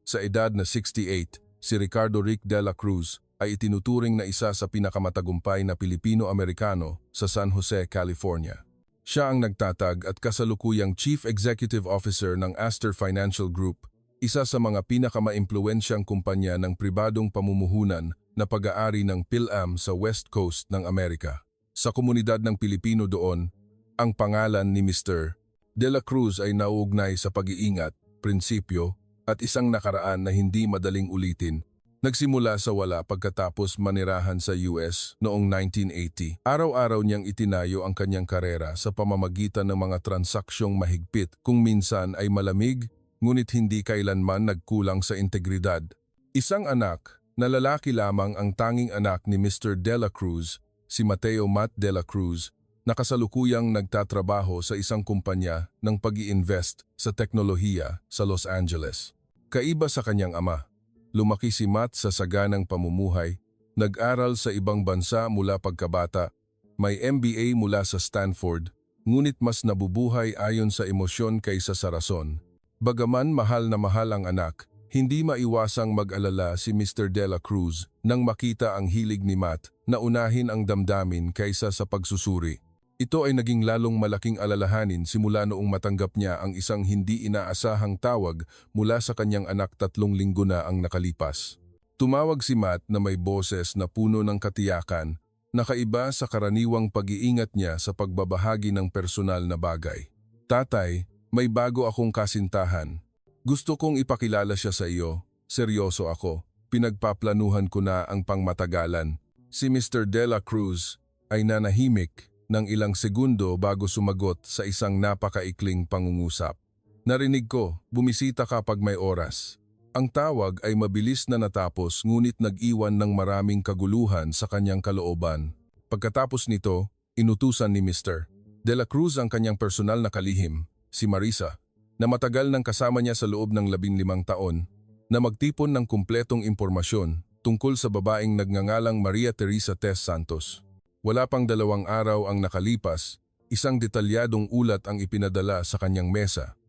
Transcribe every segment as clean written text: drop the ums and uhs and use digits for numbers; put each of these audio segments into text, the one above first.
Sa edad na 68, si Ricardo Rick de la Cruz ay itinuturing na isa sa pinakamatagumpay na Pilipino-Amerikano sa San Jose, California. Siya ang nagtatag at kasalukuyang Chief Executive Officer ng Astor Financial Group, isa sa mga pinakamaimpluwensyang kumpanya ng pribadong pamumuhunan na pag-aari ng PhilAm sa West Coast ng Amerika. Sa komunidad ng Pilipino doon, ang pangalan ni Mr. De La Cruz ay nauugnay sa pag-iingat, prinsipyo, at isang nakaraan na hindi madaling ulitin. Nagsimula sa wala pagkatapos manirahan sa US noong 1980. Araw-araw niyang itinayo ang kanyang karera sa pamamagitan ng mga transaksyong mahigpit, kung minsan ay malamig, ngunit hindi kailanman nagkulang sa integridad. Isang anak na lalaki lamang ang tanging anak ni Mr. De La Cruz, si Mateo Matt De La Cruz, na kasalukuyang nagtatrabaho sa isang kumpanya ng pag-i-invest sa teknolohiya sa Los Angeles. Kaiba sa kanyang ama, lumaki si Matt sa saganang pamumuhay, nag-aral sa ibang bansa mula pagkabata, may MBA mula sa Stanford, ngunit mas nabubuhay ayon sa emosyon kaysa sa rason. Bagaman mahal na mahal ang anak, hindi maiwasang mag-alala si Mr. De La Cruz nang makita ang hilig ni Matt na unahin ang damdamin kaysa sa pagsusuri. Ito ay naging lalong malaking alalahanin simula noong matanggap niya ang isang hindi inaasahang tawag mula sa kanyang anak 3 linggo na ang nakalipas. Tumawag si Matt na may boses na puno ng katiyakan, nakaiba sa karaniwang pag-iingat niya sa pagbabahagi ng personal na bagay. Tatay, may bago akong kasintahan. Gusto kong ipakilala siya sa iyo. Seryoso ako. Pinagpaplanuhan ko na ang pangmatagalan. Si Mr. De La Cruz ay nanahimik ng ilang segundo bago sumagot sa isang napakaikling pangungusap. Narinig ko, bumisita kapag may oras. Ang tawag ay mabilis na natapos ngunit nag-iwan ng maraming kaguluhan sa kanyang kalooban. Pagkatapos nito, inutusan ni Mr. De La Cruz ang kanyang personal na kalihim, si Marisa, na matagal nang kasama niya sa loob ng 15 taon, na magtipon ng kumpletong impormasyon tungkol sa babaeng nagngangalang Maria Teresa Tess Santos. Wala pang 2 araw ang nakalipas, isang detalyadong ulat ang ipinadala sa kanyang mesa.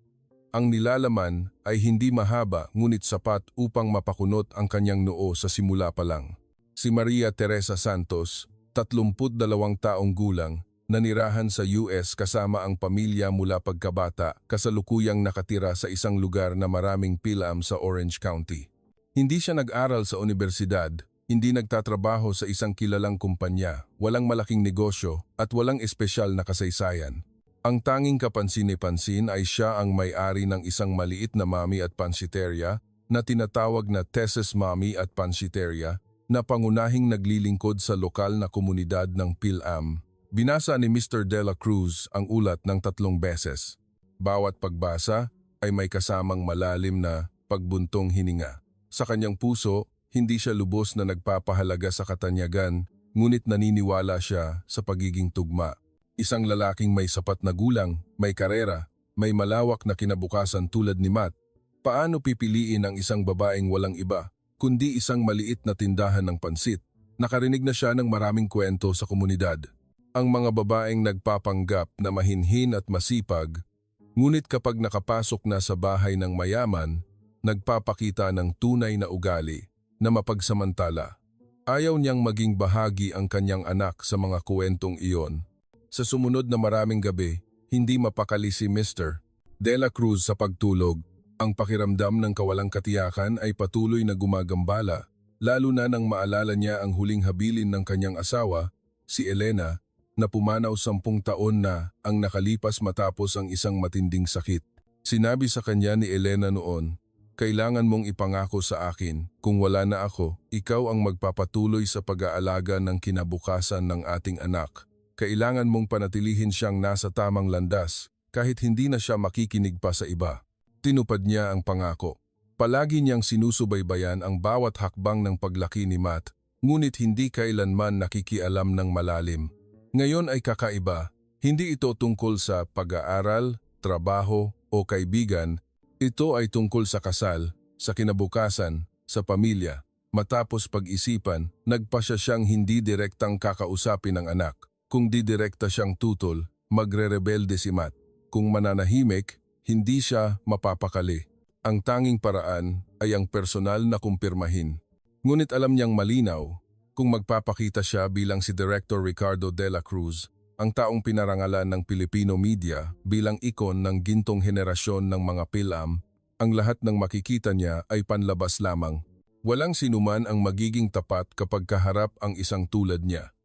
Ang nilalaman ay hindi mahaba ngunit sapat upang mapakunot ang kanyang noo sa simula pa lang. Si Maria Teresa Santos, 32 taong gulang, nanirahan sa US kasama ang pamilya mula pagkabata, kasalukuyang nakatira sa isang lugar na maraming PhilAm sa Orange County. Hindi siya nag-aral sa universidad, hindi nagtatrabaho sa isang kilalang kumpanya, walang malaking negosyo at walang espesyal na kasaysayan. Ang tanging kapansin-pansin ay siya ang may-ari ng isang maliit na mami at pansiteria na tinatawag na Tess's Mami at Pansiteria na pangunahing naglilingkod sa lokal na komunidad ng PhilAm. Binasa ni Mr. De La Cruz ang ulat ng 3 beses. Bawat pagbasa ay may kasamang malalim na pagbuntong hininga. Sa kanyang puso, hindi siya lubos na nagpapahalaga sa katanyagan, ngunit naniniwala siya sa pagiging tugma. Isang lalaking may sapat na gulang, may karera, may malawak na kinabukasan tulad ni Matt. Paano pipiliin ang isang babaeng walang iba, kundi isang maliit na tindahan ng pansit? Nakarinig na siya ng maraming kwento sa komunidad. Ang mga babaeng nagpapanggap na mahinhin at masipag, ngunit kapag nakapasok na sa bahay ng mayaman, nagpapakita ng tunay na ugali na mapagsamantala. Ayaw niyang maging bahagi ang kanyang anak sa mga kwentong iyon. Sa sumunod na maraming gabi, hindi mapakali si Mr. De La Cruz sa pagtulog. Ang pakiramdam ng kawalang katiyakan ay patuloy na gumagambala, lalo na nang maalala niya ang huling habilin ng kanyang asawa, si Elena, na pumanaw 10 taon na ang nakalipas matapos ang isang matinding sakit. Sinabi sa kanya ni Elena noon, "Kailangan mong ipangako sa akin, kung wala na ako, ikaw ang magpapatuloy sa pag-aalaga ng kinabukasan ng ating anak. Kailangan mong panatilihin siyang nasa tamang landas, kahit hindi na siya makikinig pa sa iba." Tinupad niya ang pangako. Palagi niyang sinusubaybayan ang bawat hakbang ng paglaki ni Matt, ngunit hindi kailanman nakikialam ng malalim. Ngayon ay kakaiba, hindi ito tungkol sa pag-aaral, trabaho o kaibigan. Ito ay tungkol sa kasal, sa kinabukasan, sa pamilya. Matapos pag-isipan, nagpasya siyang hindi direktang kakausapin ang anak. Kung di direkta siyang tutol, magre-rebelde si Matt. Kung mananahimik, hindi siya mapapakali. Ang tanging paraan ay ang personal na kumpirmahin. Ngunit alam niyang malinaw kung magpapakita siya bilang si Director Ricardo de la Cruz, ang taong pinarangalan ng Filipino media bilang ikon ng gintong henerasyon ng mga PhilAm, ang lahat ng makikita niya ay panlabas lamang. Walang sinuman ang magiging tapat kapag kaharap ang isang tulad niya.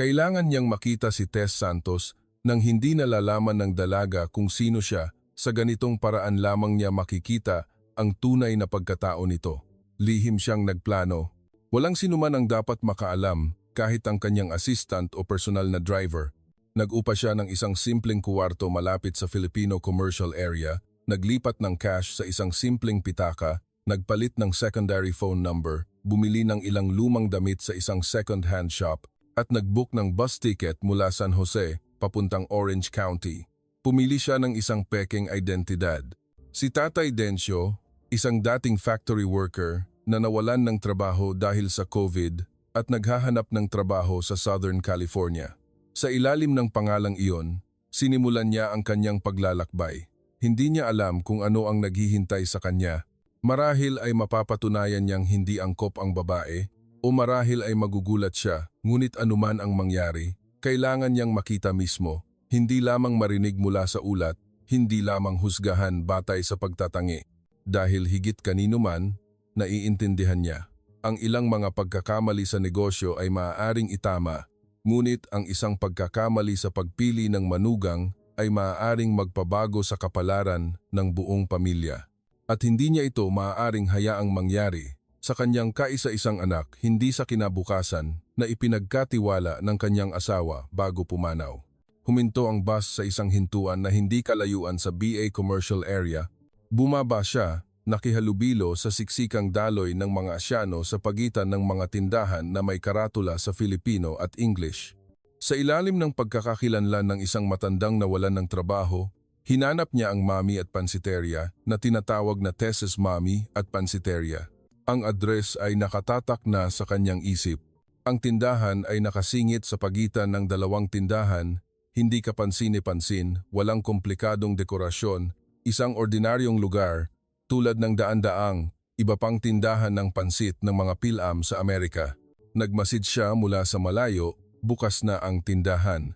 Kailangan niyang makita si Tess Santos nang hindi nalalaman ng dalaga kung sino siya. Sa ganitong paraan lamang niya makikita ang tunay na pagkatao nito. Lihim siyang nagplano. Walang sinuman ang dapat makaalam kahit ang kanyang assistant o personal na driver. Nag-upa siya ng isang simpleng kuwarto malapit sa Filipino commercial area, naglipat ng cash sa isang simpleng pitaka, nagpalit ng secondary phone number, bumili ng ilang lumang damit sa isang second-hand shop, at nag-book ng bus ticket mula San Jose papuntang Orange County. Pumili siya ng isang pekeng identidad. Si Tatay Dencio, isang dating factory worker na nawalan ng trabaho dahil sa COVID at naghahanap ng trabaho sa Southern California. Sa ilalim ng pangalang iyon, sinimulan niya ang kanyang paglalakbay. Hindi niya alam kung ano ang naghihintay sa kanya. Marahil ay mapapatunayan niyang hindi angkop ang babae o marahil ay magugulat siya, ngunit anuman ang mangyari, kailangan niyang makita mismo. Hindi lamang marinig mula sa ulat, hindi lamang husgahan batay sa pagtatangi. Dahil higit kanino man, naiintindihan niya. Ang ilang mga pagkakamali sa negosyo ay maaaring itama, ngunit ang isang pagkakamali sa pagpili ng manugang ay maaaring magpabago sa kapalaran ng buong pamilya. At hindi niya ito maaaring hayaang mangyari sa kanyang kaisa-isang anak, hindi sa kinabukasan na ipinagkatiwala ng kanyang asawa bago pumanaw. Huminto ang bus sa isang hintuan na hindi kalayuan sa BA Commercial Area. Bumaba siya, nakihalubilo sa siksikang daloy ng mga Asyano sa pagitan ng mga tindahan na may karatula sa Filipino at English. Sa ilalim ng pagkakakilanlan ng isang matandang nawalan ng trabaho, hinanap niya ang Mami at Pansiteria na tinatawag na Tess's Mami at Pansiteria. Ang address ay nakatatak na sa kanyang isip. Ang tindahan ay nakasingit sa pagitan ng dalawang tindahan. Hindi kapansin-pansin, walang komplikadong dekorasyon, isang ordinaryong lugar tulad ng daan-daang iba pang tindahan ng pansit ng mga PhilAm sa Amerika. Nagmasid siya mula sa malayo, bukas na ang tindahan.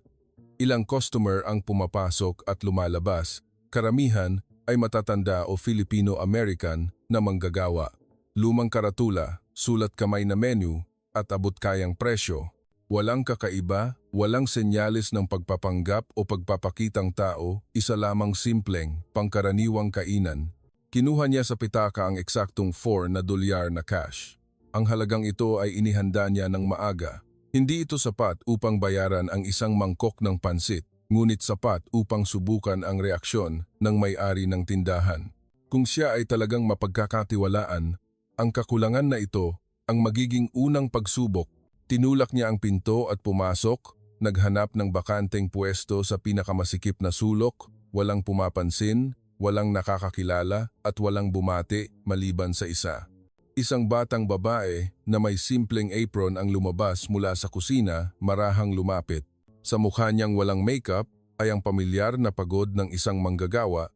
Ilang customer ang pumapasok at lumalabas, karamihan ay matatanda o Filipino-American na manggagawa. Lumang karatula, sulat kamay na menu at abot kayang presyo. Walang kakaiba, walang senyales ng pagpapanggap o pagpapakitang tao, isa lamang simpleng, pangkaraniwang kainan. Kinuha niya sa pitaka ang eksaktong $4 na cash. Ang halagang ito ay inihanda niya ng maaga. Hindi ito sapat upang bayaran ang isang mangkok ng pansit, ngunit sapat upang subukan ang reaksyon ng may-ari ng tindahan. Kung siya ay talagang mapagkakatiwalaan, ang kakulangan na ito ang magiging unang pagsubok. Tinulak niya ang pinto at pumasok, naghanap ng bakanteng pwesto sa pinakamasikip na sulok, walang pumapansin, walang nakakakilala at walang bumati maliban sa isa. Isang batang babae na may simpleng apron ang lumabas mula sa kusina, marahang lumapit. Sa mukha niyang walang makeup ay ang pamilyar na pagod ng isang manggagawa,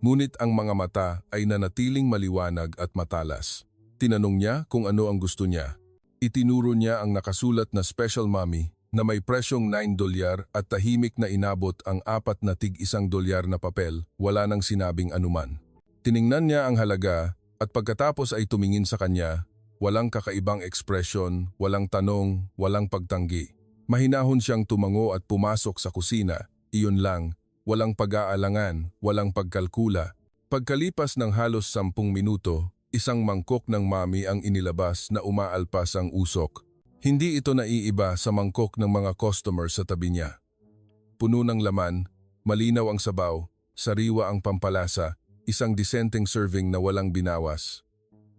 ngunit ang mga mata ay nanatiling maliwanag at matalas. Tinanong niya kung ano ang gusto niya. Itinuro niya ang nakasulat na Special Mommy na may presyong $9 at tahimik na inabot ang 4 na tig-$1 na papel, wala nang sinabing anuman. Tiningnan niya ang halaga at pagkatapos ay tumingin sa kanya, walang kakaibang ekspresyon, walang tanong, walang pagtanggi. Mahinahon siyang tumango at pumasok sa kusina, iyon lang, walang pag-aalangan, walang pagkalkula. Pagkalipas ng halos 10 minuto, isang mangkok ng Mami ang inilabas na umaalpas ang usok. Hindi ito naiiba sa mangkok ng mga customer sa tabi niya. Puno ng laman, malinaw ang sabaw, sariwa ang pampalasa, isang disenteng serving na walang binawas.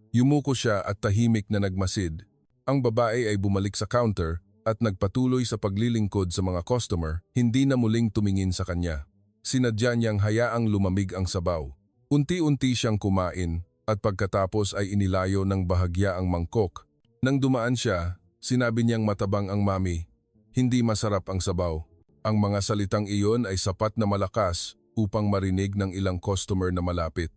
Yumuko siya at tahimik na nagmasid. Ang babae ay bumalik sa counter at nagpatuloy sa paglilingkod sa mga customer, hindi na muling tumingin sa kanya. Sinadya niyang hayaang lumamig ang sabaw. Unti-unti siyang kumain, at pagkatapos ay inilayo ng bahagya ang mangkok. Nang dumaan siya, sinabi niyang matabang ang Mami, hindi masarap ang sabaw. Ang mga salitang iyon ay sapat na malakas upang marinig ng ilang customer na malapit.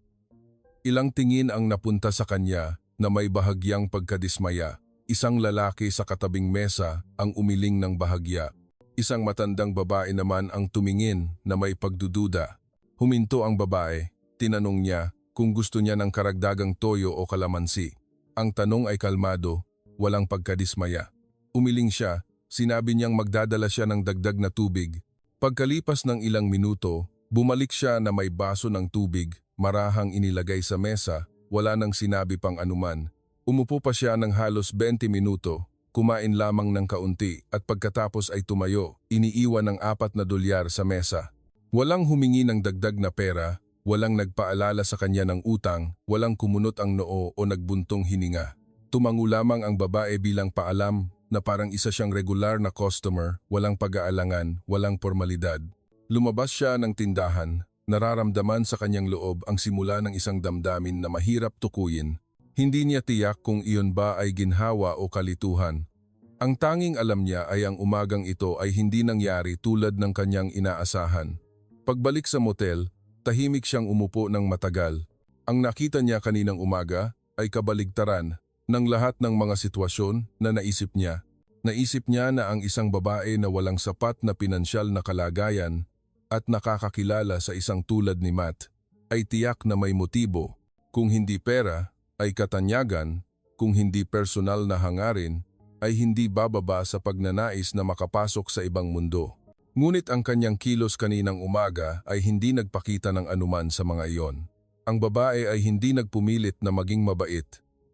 Ilang tingin ang napunta sa kanya na may bahagyang pagkadismaya. Isang lalaki sa katabing mesa ang umiling ng bahagya. Isang matandang babae naman ang tumingin na may pagdududa. Huminto ang babae. Tinanong niya kung gusto niya ng karagdagang toyo o kalamansi. Ang tanong ay kalmado, walang pagkadismaya. Umiling siya, sinabi niyang magdadala siya ng dagdag na tubig. Pagkalipas ng ilang minuto, bumalik siya na may baso ng tubig, marahang inilagay sa mesa, wala nang sinabi pang anuman. Umupo pa siya ng halos 20 minuto, kumain lamang ng kaunti at pagkatapos ay tumayo, iniiwan ng $4 sa mesa. Walang humingi ng dagdag na pera, walang nagpaalala sa kanya ng utang, walang kumunot ang noo o nagbuntong hininga. Tumango lamang ang babae bilang paalam na parang isa siyang regular na customer, walang pag-aalangan, walang formalidad. Lumabas siya ng tindahan, nararamdaman sa kanyang loob ang simula ng isang damdamin na mahirap tukuyin. Hindi niya tiyak kung iyon ba ay ginhawa o kalituhan. Ang tanging alam niya ay ang umagang ito ay hindi nangyari tulad ng kanyang inaasahan. Pagbalik sa motel, tahimik siyang umupo ng matagal. Ang nakita niya kaninang umaga ay kabaligtaran ng lahat ng mga sitwasyon na naisip niya. Naisip niya na ang isang babae na walang sapat na pinansyal na kalagayan at nakakakilala sa isang tulad ni Matt ay tiyak na may motibo, kung hindi pera, ay katanyagan, kung hindi personal na hangarin, ay hindi bababa sa pagnanais na makapasok sa ibang mundo. Ngunit ang kanyang kilos kaninang umaga ay hindi nagpakita ng anuman sa mga iyon. Ang babae ay hindi nagpumilit na maging mabait,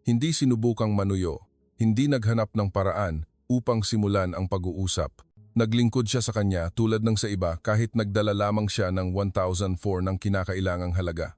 hindi sinubukang manuyo, hindi naghanap ng paraan upang simulan ang pag-uusap. Naglingkod siya sa kanya tulad ng sa iba kahit nagdala lamang siya ng 1,004 ng kinakailangang halaga.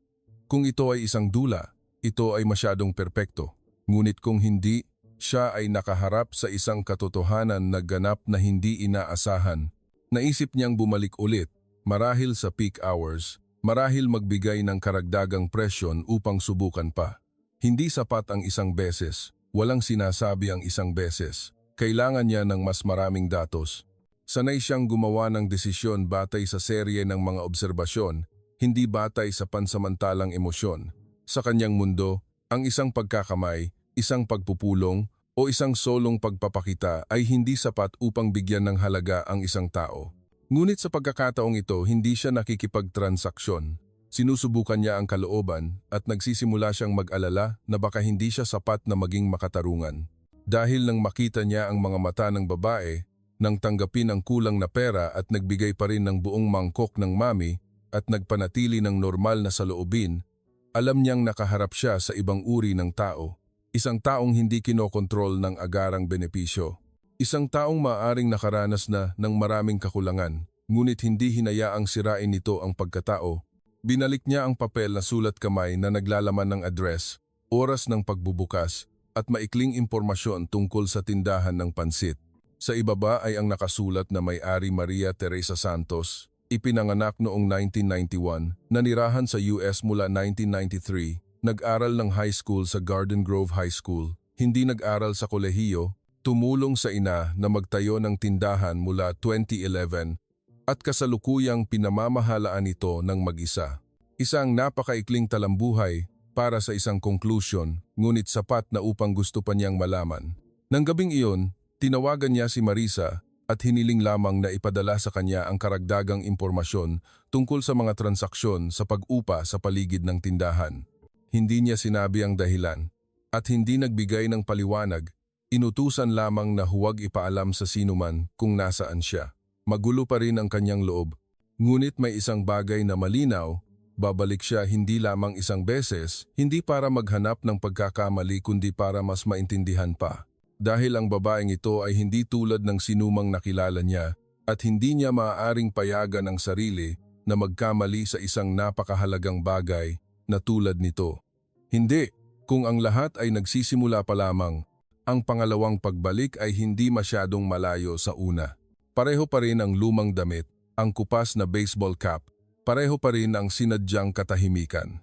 Kung ito ay isang dula, ito ay masyadong perpekto. Ngunit kung hindi, siya ay nakaharap sa isang katotohanan na ganap na hindi inaasahan. Naisip niyang bumalik ulit, marahil sa peak hours, marahil magbigay ng karagdagang presyon upang subukan pa. Hindi sapat ang isang beses, walang sinasabi ang isang beses. Kailangan niya ng mas maraming datos. Sanay siyang gumawa ng desisyon batay sa serye ng mga obserbasyon, hindi batay sa pansamantalang emosyon. Sa kanyang mundo, ang isang pagkakamay, isang pagpupulong, o isang solong pagpapakita ay hindi sapat upang bigyan ng halaga ang isang tao. Ngunit sa pagkakataong ito, hindi siya nakikipagtransaksyon. Sinusubukan niya ang kalooban at nagsisimula siyang mag-alala na baka hindi siya sapat na maging makatarungan. Dahil nang makita niya ang mga mata ng babae, nang tanggapin ang kulang na pera at nagbigay pa rin ng buong mangkok ng mami at nagpanatili ng normal na saloobin, alam niyang nakaharap siya sa ibang uri ng tao. Isang taong hindi kinokontrol ng agarang benepisyo. Isang taong maaaring nakaranas na ng maraming kakulangan, ngunit hindi hinayaang sirain nito ang pagkatao. Binalik niya ang papel na sulat kamay na naglalaman ng address, oras ng pagbubukas, at maikling impormasyon tungkol sa tindahan ng pansit. Sa ibaba ay ang nakasulat na may-ari Maria Teresa Santos, ipinanganak noong 1991, nanirahan sa US mula 1993, nag-aral ng high school sa Garden Grove High School, hindi nag-aral sa kolehiyo, tumulong sa ina na magtayo ng tindahan mula 2011 at kasalukuyang pinamamahalaan ito ng mag-isa. Isang napakaikling talambuhay para sa isang conclusion, ngunit sapat na upang gusto pa niyang malaman. Nang gabing iyon, tinawagan niya si Marisa at hiniling lamang na ipadala sa kanya ang karagdagang impormasyon tungkol sa mga transaksyon sa pag-upa sa paligid ng tindahan. Hindi niya sinabi ang dahilan at hindi nagbigay ng paliwanag, inutusan lamang na huwag ipaalam sa sinuman kung nasaan siya. Magulo pa rin ang kanyang loob, ngunit may isang bagay na malinaw, babalik siya hindi lamang isang beses, hindi para maghanap ng pagkakamali kundi para mas maintindihan pa. Dahil ang babaeng ito ay hindi tulad ng sinumang nakilala niya at hindi niya maaaring payagan ang sarili na magkamali sa isang napakahalagang bagay na tulad nito. Hindi, kung ang lahat ay nagsisimula pa lamang, ang pangalawang pagbalik ay hindi masyadong malayo sa una. Pareho pa rin ang lumang damit, ang kupas na baseball cap, pareho pa rin ang sinadyang katahimikan.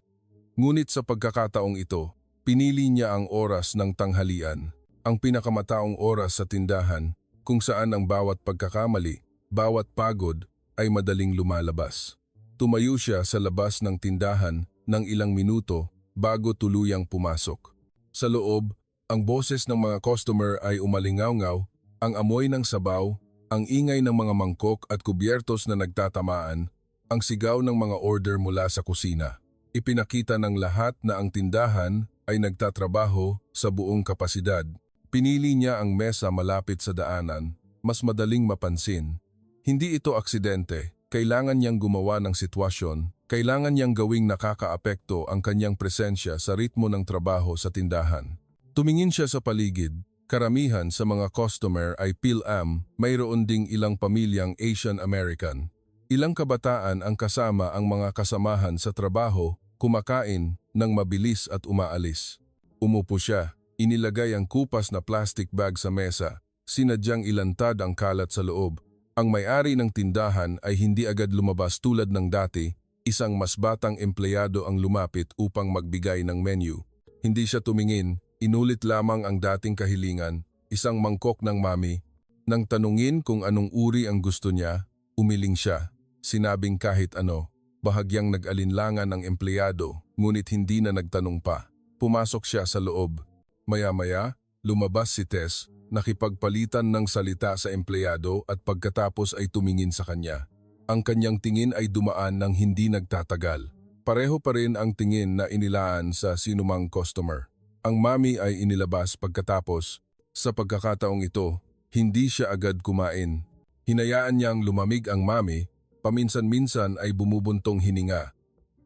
Ngunit sa pagkakataong ito, pinili niya ang oras ng tanghalian. Ang pinakamataong oras sa tindahan kung saan ang bawat pagkakamali, bawat pagod ay madaling lumalabas. Tumayo siya sa labas ng tindahan ng ilang minuto bago tuluyang pumasok. Sa loob, ang boses ng mga customer ay umalingaw-ngaw, ang amoy ng sabaw, ang ingay ng mga mangkok at kubyertos na nagtatamaan, ang sigaw ng mga order mula sa kusina. Ipinakita ng lahat na ang tindahan ay nagtatrabaho sa buong kapasidad. Pinili niya ang mesa malapit sa daanan, mas madaling mapansin. Hindi ito aksidente, kailangan niyang gumawa ng sitwasyon, kailangan niyang gawing nakakaapekto ang kanyang presensya sa ritmo ng trabaho sa tindahan. Tumingin siya sa paligid, karamihan sa mga customer ay PIL-AM, mayroon ding ilang pamilyang Asian American. Ilang kabataan ang kasama ang mga kasamahan sa trabaho, kumakain ng mabilis at umaalis. Umupo siya. Inilagay ang kupas na plastic bag sa mesa, sinadyang ilantad ang kalat sa loob. Ang may-ari ng tindahan ay hindi agad lumabas tulad ng dati, isang mas batang empleyado ang lumapit upang magbigay ng menu. Hindi siya tumingin, inulit lamang ang dating kahilingan, isang mangkok ng mami. Nang tanungin kung anong uri ang gusto niya, umiling siya. Sinabing kahit ano, bahagyang nag-alinlangan ang empleyado, ngunit hindi na nagtanong pa. Pumasok siya sa loob. Maya-maya, lumabas si Tess, nakipagpalitan ng salita sa empleyado at pagkatapos ay tumingin sa kanya. Ang kanyang tingin ay dumaan ng hindi nagtatagal. Pareho pa rin ang tingin na inilaan sa sinumang customer. Ang mami ay inilabas pagkatapos. Sa pagkakataong ito, hindi siya agad kumain. Hinayaan niyang lumamig ang mami, paminsan-minsan ay bumubuntong hininga.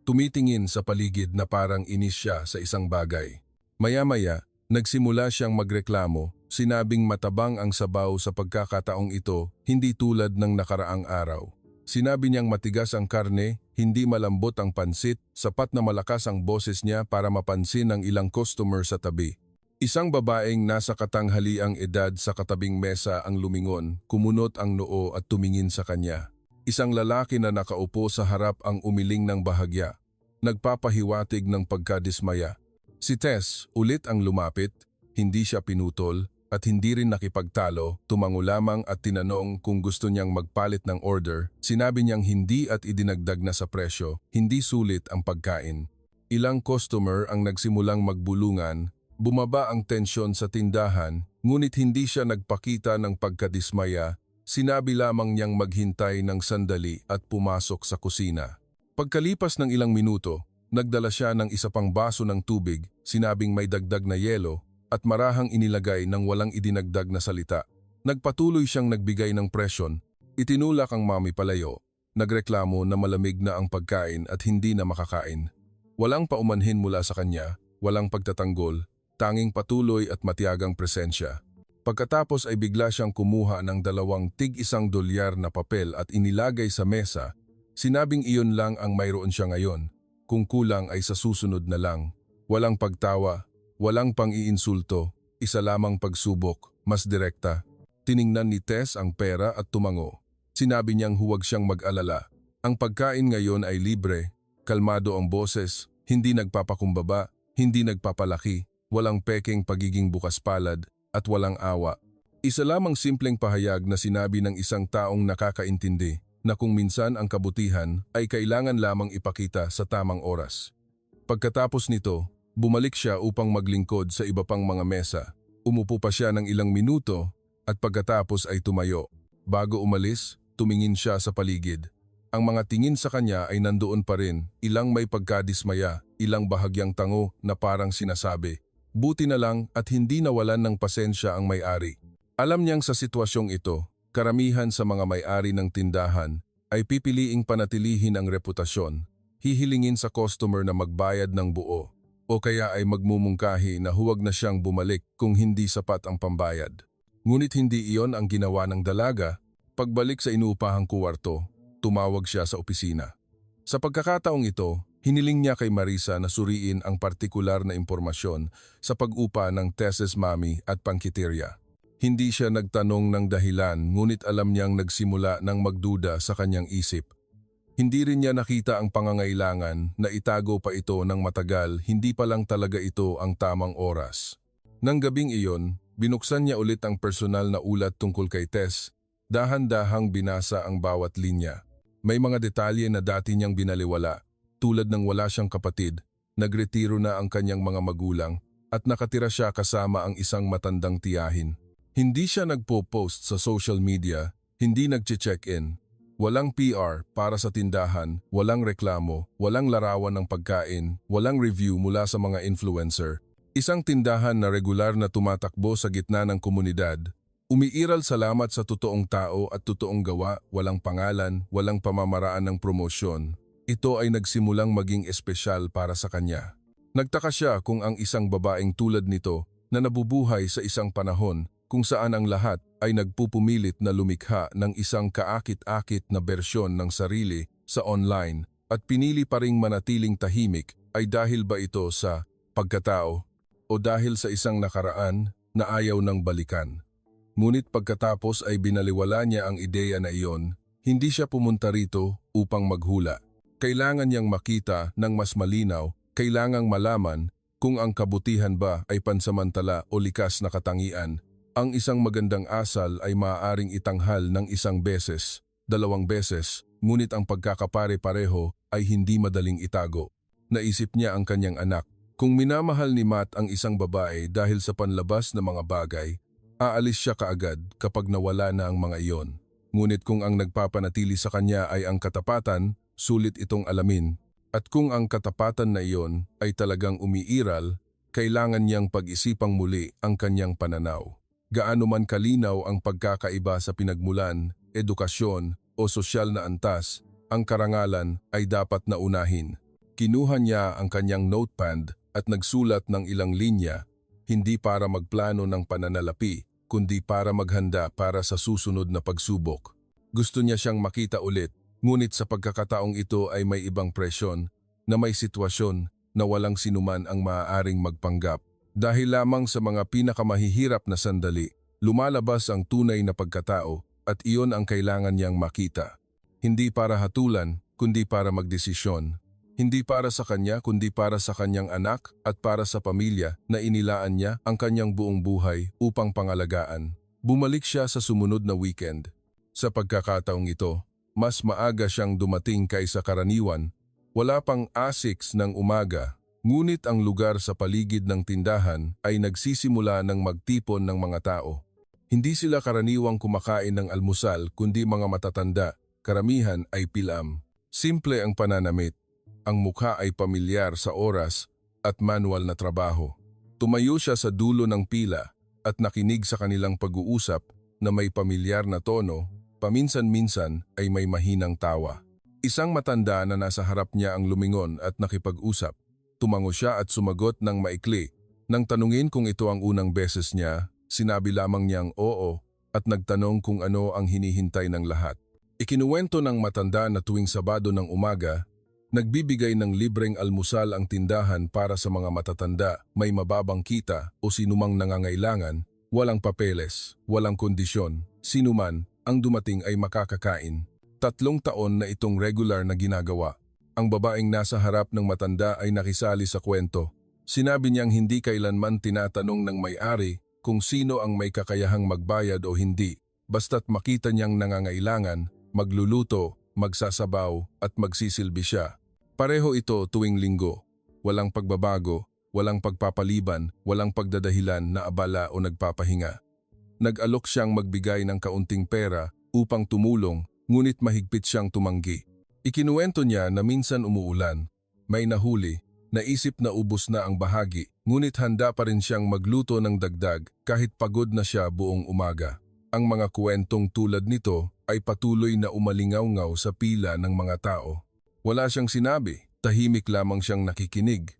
Tumitingin sa paligid na parang inis siya sa isang bagay. Maya-maya, nagsimula siyang magreklamo, sinabing matabang ang sabaw sa pagkakataong ito, hindi tulad ng nakaraang araw. Sinabi niyang matigas ang karne, hindi malambot ang pansit, sapat na malakas ang boses niya para mapansin ng ilang customer sa tabi. Isang babaeng nasa katanghaliang edad sa katabing mesa ang lumingon, kumunot ang noo at tumingin sa kanya. Isang lalaki na nakaupo sa harap ang umiling ng bahagya, nagpapahiwatig ng pagkadismaya. Si Tess ulit ang lumapit, hindi siya pinutol at hindi rin nakipagtalo, tumango lamang at tinanong kung gusto niyang magpalit ng order. Sinabi niyang hindi at idinagdag na sa presyo, hindi sulit ang pagkain. Ilang customer ang nagsimulang magbulungan, bumaba ang tensyon sa tindahan, ngunit hindi siya nagpakita ng pagkadismaya. Sinabi lamang niyang maghintay ng sandali at pumasok sa kusina. Pagkalipas ng ilang minuto, nagdala siya ng isa pang baso ng tubig, sinabing may dagdag na yelo at marahang inilagay ng walang idinagdag na salita. Nagpatuloy siyang nagbigay ng presyon, itinulak ang mami palayo, nagreklamo na malamig na ang pagkain at hindi na makakain. Walang paumanhin mula sa kanya, walang pagtatanggol, tanging patuloy at matiyagang presensya. Pagkatapos ay bigla siyang kumuha ng dalawang tig-$1 na papel at inilagay sa mesa, sinabing iyon lang ang mayroon siya ngayon. Kung kulang ay sa susunod na lang. Walang pagtawa, walang pang-iinsulto, isa lamang pagsubok, mas direkta. Tiningnan ni Tess ang pera at tumango. Sinabi niyang huwag siyang mag-alala. Ang pagkain ngayon ay libre, kalmado ang boses, hindi nagpapakumbaba, hindi nagpapalaki, walang peking pagiging bukas palad, at walang awa. Isa lamang simpleng pahayag na sinabi ng isang taong nakakaintindi, na kung minsan ang kabutihan ay kailangan lamang ipakita sa tamang oras. Pagkatapos nito, bumalik siya upang maglingkod sa iba pang mga mesa. Umupo pa siya ng ilang minuto at pagkatapos ay tumayo. Bago umalis, tumingin siya sa paligid. Ang mga tingin sa kanya ay nandoon pa rin, ilang may pagkadismaya, ilang bahagyang tango na parang sinasabi, "Buti na lang at hindi nawalan ng pasensya ang may-ari." Alam niyang sa sitwasyong ito, karamihan sa mga may-ari ng tindahan ay pipiliing panatilihin ang reputasyon, hihilingin sa customer na magbayad ng buo, o kaya ay magmumungkahi na huwag na siyang bumalik kung hindi sapat ang pambayad. Ngunit hindi iyon ang ginawa ng dalaga. Pagbalik sa inuupahang kuwarto, tumawag siya sa opisina. Sa pagkakataong ito, hiniling niya kay Marisa na suriin ang partikular na impormasyon sa pag-upa ng Tess's mami at pangkiterya. Hindi siya nagtanong ng dahilan, ngunit alam niyang nagsimula ng magduda sa kanyang isip. Hindi rin niya nakita ang pangangailangan na itago pa ito ng matagal, hindi pa lang talaga ito ang tamang oras. Nang gabing iyon, binuksan niya ulit ang personal na ulat tungkol kay Tess. Dahan-dahang binasa ang bawat linya. May mga detalye na dati niyang binaliwala, tulad ng wala siyang kapatid, nagretiro na ang kanyang mga magulang at nakatira siya kasama ang isang matandang tiyahin. Hindi siya nagpo-post sa social media, hindi nagche-check-in. Walang PR para sa tindahan, walang reklamo, walang larawan ng pagkain, walang review mula sa mga influencer. Isang tindahan na regular na tumatakbo sa gitna ng komunidad. Umiiral salamat sa totoong tao at totoong gawa, walang pangalan, walang pamamaraan ng promosyon. Ito ay nagsimulang maging espesyal para sa kanya. Nagtaka siya kung ang isang babaeng tulad nito na nabubuhay sa isang panahon kung saan ang lahat ay nagpupumilit na lumikha ng isang kaakit-akit na bersyon ng sarili sa online at pinili pa ring manatiling tahimik ay dahil ba ito sa pagkatao o dahil sa isang nakaraan na ayaw ng balikan. Ngunit pagkatapos ay binaliwala niya ang ideya na iyon, hindi siya pumunta rito upang maghula. Kailangan niyang makita ng mas malinaw, kailangang malaman kung ang kabutihan ba ay pansamantala o likas na katangian. Ang isang magandang asal ay maaaring itanghal ng isang beses, 2 beses, ngunit ang pagkakapare-pareho ay hindi madaling itago. Naisip niya ang kanyang anak. Kung minamahal ni Matt ang isang babae dahil sa panlabas na mga bagay, aalis siya kaagad kapag nawala na ang mga iyon. Ngunit kung ang nagpapanatili sa kanya ay ang katapatan, sulit itong alamin. At kung ang katapatan na iyon ay talagang umiiral, kailangan niyang pag-isipang muli ang kanyang pananaw. Gaano man kalinaw ang pagkakaiba sa pinagmulan, edukasyon o sosyal na antas, ang karangalan ay dapat na unahin. Kinuha niya ang kanyang notepad at nagsulat ng ilang linya, hindi para magplano ng pananalapi, kundi para maghanda para sa susunod na pagsubok. Gusto niya siyang makita ulit, ngunit sa pagkakataong ito ay may ibang presyon, na may sitwasyon na walang sinuman ang maaaring magpanggap. Dahil lamang sa mga pinakamahihirap na sandali, lumalabas ang tunay na pagkatao at iyon ang kailangan niyang makita. Hindi para hatulan, kundi para magdesisyon. Hindi para sa kanya kundi para sa kanyang anak at para sa pamilya na inilaan niya ang kanyang buong buhay upang pangalagaan. Bumalik siya sa sumunod na weekend. Sa pagkakataong ito, mas maaga siyang dumating kaysa karaniwan. Wala pang 6 ng umaga, ngunit ang lugar sa paligid ng tindahan ay nagsisimula ng magtipon ng mga tao. Hindi sila karaniwang kumakain ng almusal kundi mga matatanda, karamihan ay pilam. Simple ang pananamit. Ang mukha ay pamilyar sa oras at manual na trabaho. Tumayo siya sa dulo ng pila at nakinig sa kanilang pag-uusap na may pamilyar na tono, paminsan-minsan ay may mahinang tawa. Isang matanda na nasa harap niya ang lumingon at nakipag-usap. Tumango siya at sumagot ng maikli. Nang tanungin kung ito ang unang beses niya, sinabi lamang niyang oo at nagtanong kung ano ang hinihintay ng lahat. Ikinuwento ng matanda na tuwing Sabado ng umaga, nagbibigay ng libreng almusal ang tindahan para sa mga matatanda, may mababang kita o sinumang nangangailangan, walang papeles, walang kondisyon, sinuman ang dumating ay makakakain. 3 taon na itong regular na ginagawa. Ang babaeng nasa harap ng matanda ay nakisali sa kwento. Sinabi niyang hindi kailanman tinatanong ng may-ari kung sino ang may kakayahang magbayad o hindi, basta't makita niyang nangangailangan, magluluto, magsasabaw at magsisilbi siya. Pareho ito tuwing linggo. Walang pagbabago, walang pagpapaliban, walang pagdadahilan na abala o nagpapahinga. Nag-alok siyang magbigay ng kaunting pera upang tumulong, ngunit mahigpit siyang tumanggi. Ikinuwento niya na minsan umuulan, may nahuli, naisip na ubos na ang bahagi, ngunit handa pa rin siyang magluto ng dagdag kahit pagod na siya buong umaga. Ang mga kwentong tulad nito ay patuloy na umalingaw-ngaw sa pila ng mga tao. Wala siyang sinabi, tahimik lamang siyang nakikinig.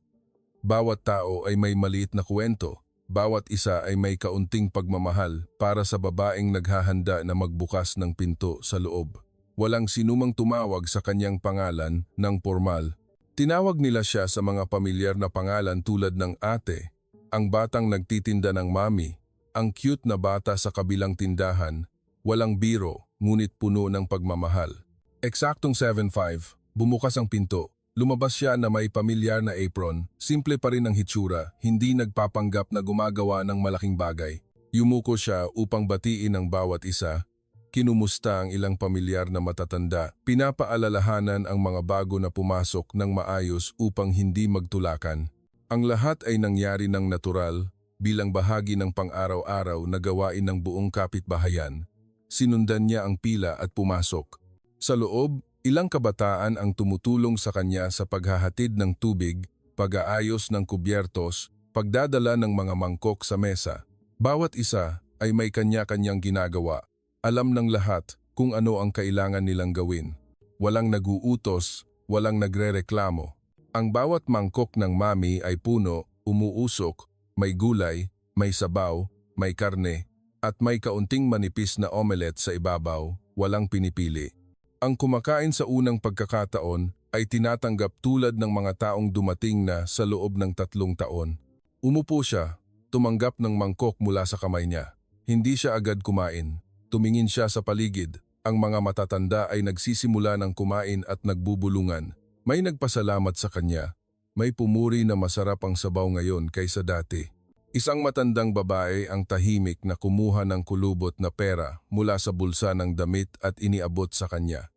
Bawat tao ay may maliit na kwento, bawat isa ay may kaunting pagmamahal para sa babaeng naghahanda na magbukas ng pinto sa loob. Walang sinumang tumawag sa kanyang pangalan ng formal. Tinawag nila siya sa mga pamilyar na pangalan tulad ng ate, ang batang nagtitinda ng mami, ang cute na bata sa kabilang tindahan, walang biro ngunit puno ng pagmamahal. Eksaktong 7:05, bumukas ang pinto. Lumabas siya na may pamilyar na apron, simple pa rin ang hitsura, hindi nagpapanggap na gumagawa ng malaking bagay. Yumuko siya upang batiin ang bawat isa. kinumusta ang ilang pamilyar na matatanda, pinapaalalahanan ang mga bago na pumasok ng maayos upang hindi magtulakan. Ang lahat ay nangyari ng natural bilang bahagi ng pang-araw-araw na gawain ng buong kapitbahayan. Sinundan niya ang pila at pumasok. Sa loob, ilang kabataan ang tumutulong sa kanya sa paghahatid ng tubig, pag-aayos ng kubyertos, pagdadala ng mga mangkok sa mesa. Bawat isa ay may kanya-kanyang ginagawa. Alam ng lahat kung ano ang kailangan nilang gawin. Walang naguutos, walang nagrereklamo. Ang bawat mangkok ng mami ay puno, umuusok, may gulay, may sabaw, may karne, at may kaunting manipis na omelette sa ibabaw, walang pinipili. Ang kumakain sa unang pagkakataon ay tinatanggap tulad ng mga taong dumating na sa loob ng 3 taon. Umupo siya, tumanggap ng mangkok mula sa kamay niya. Hindi siya agad kumain. Tumingin siya sa paligid. Ang mga matatanda ay nagsisimula ng kumain at nagbubulungan. May nagpasalamat sa kanya. May pumuri na masarap ang sabaw ngayon kaysa dati. Isang matandang babae ang tahimik na kumuha ng kulubot na pera mula sa bulsa ng damit at iniabot sa kanya.